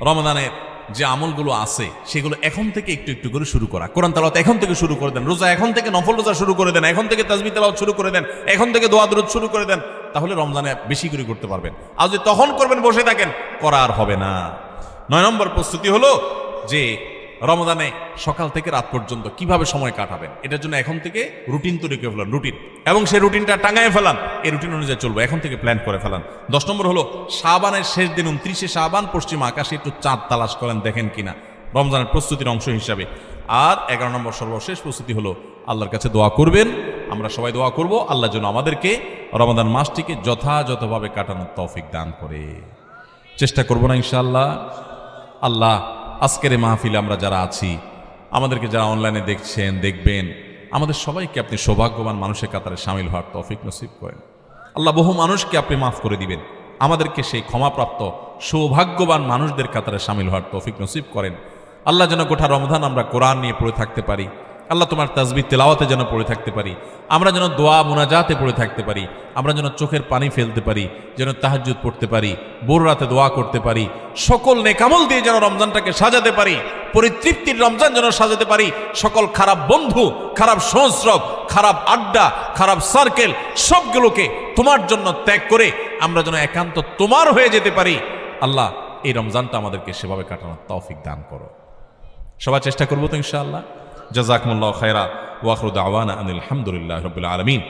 রমজানের যে আমলগুলো আছে সেগুলো এখন থেকে একটু একটু করে শুরু করা। কোরআন তেলাওয়াত এখন থেকে শুরু করে দেন, রোজা এখন থেকে, নফল রোজা শুরু করে দেন, এখন থেকে তাসবিহ তেলাওয়াত শুরু করে দেন, এখন থেকে দোয়া দরুদ শুরু করে দেন, তাহলে রমজানে বেশি করে করতে পারবেন। আর যদি তখন করবেন বসে থাকেন, করা আর হবে না। 9 নম্বর প্রস্তুতি হলো যে রমজানে সকাল থেকে রাত পর্যন্ত কিভাবে সময় কাটাবেন, এটার জন্য এখন থেকে রুটিন তৈরি করে ফেলান, রুটিন, এবং সেই রুটিনটা টাঙায় ফেলান, এই রুটিন অনুযায়ী চলবো, এখন থেকে প্ল্যান করে ফেলান। 10 নম্বর হলো শাবানের শেষ দিন 29শে শাবান পশ্চিম আকাশে একটু চাঁদ তালাশ করেন, দেখেন কিনা। রমজানের প্রস্তুতির অংশ হিসাবে। আর 11 নম্বর সর্বশেষ প্রস্তুতি হলো আল্লাহর কাছে দোয়া করবেন। আমরা সবাই দোয়া করব আল্লাহ যেন আমাদেরকে রমাদান মাসটিকে যথাযথভাবে কাটানোর তৌফিক দান করে। চেষ্টা করব না ইনশাআল্লাহ? আল্লাহ আজকের এই মাহফিলে আমরা যারা আছি, আমাদেরকে যারা অনলাইনে দেখছেন দেখবেন, আমাদের সবাইকে আপনি সৌভাগ্যবান মানুষের কাতারে সামিল হওয়ার তৌফিক নসিব করেন। আল্লাহ বহু মানুষকে আপনি মাফ করে দিবেন, আমাদেরকে সেই ক্ষমাপ্রাপ্ত সৌভাগ্যবান মানুষদের কাতারে সামিল হওয়ার তৌফিক নসিব করেন। আল্লাহ যেন গোটা রমজান আমরা কোরআন নিয়ে পড়ে থাকতে পারি, আল্লাহ তোমার তাসবিহ তেলাওয়াতে যেন পড়ে থাকতে পারি, আমরা যেন দোয়া মুনাজাতে পড়ে থাকতে পারি, আমরা যেন চোখের পানি ফেলতে পারি, যেন তাহাজ্জুদ পড়তে পারি, ভোর রাতে দোয়া করতে পারি, সকল নেকামল দিয়ে যেন রমজানটাকে সাজাতে পারি, পরিতৃপ্তির রমজান যেন সাজাতে পারি। সকল খারাপ বন্ধু, খারাপ সংস্রব, খারাপ আড্ডা, খারাপ সার্কেল সবগুলোকে তোমার জন্য ত্যাগ করে আমরা যেন একান্ত তোমার হয়ে যেতে পারি। আল্লাহ এই রমজানটা আমাদেরকে সেভাবে কাটানোর তৌফিক দান করো। সবাই চেষ্টা করবো তো ইনশাআল্লাহ। জাযাকুমুল্লাহু খায়রা ওয়া আখিরু দাওয়ানা আনিল হামদুলিল্লাহি রাব্বিল আলামিন।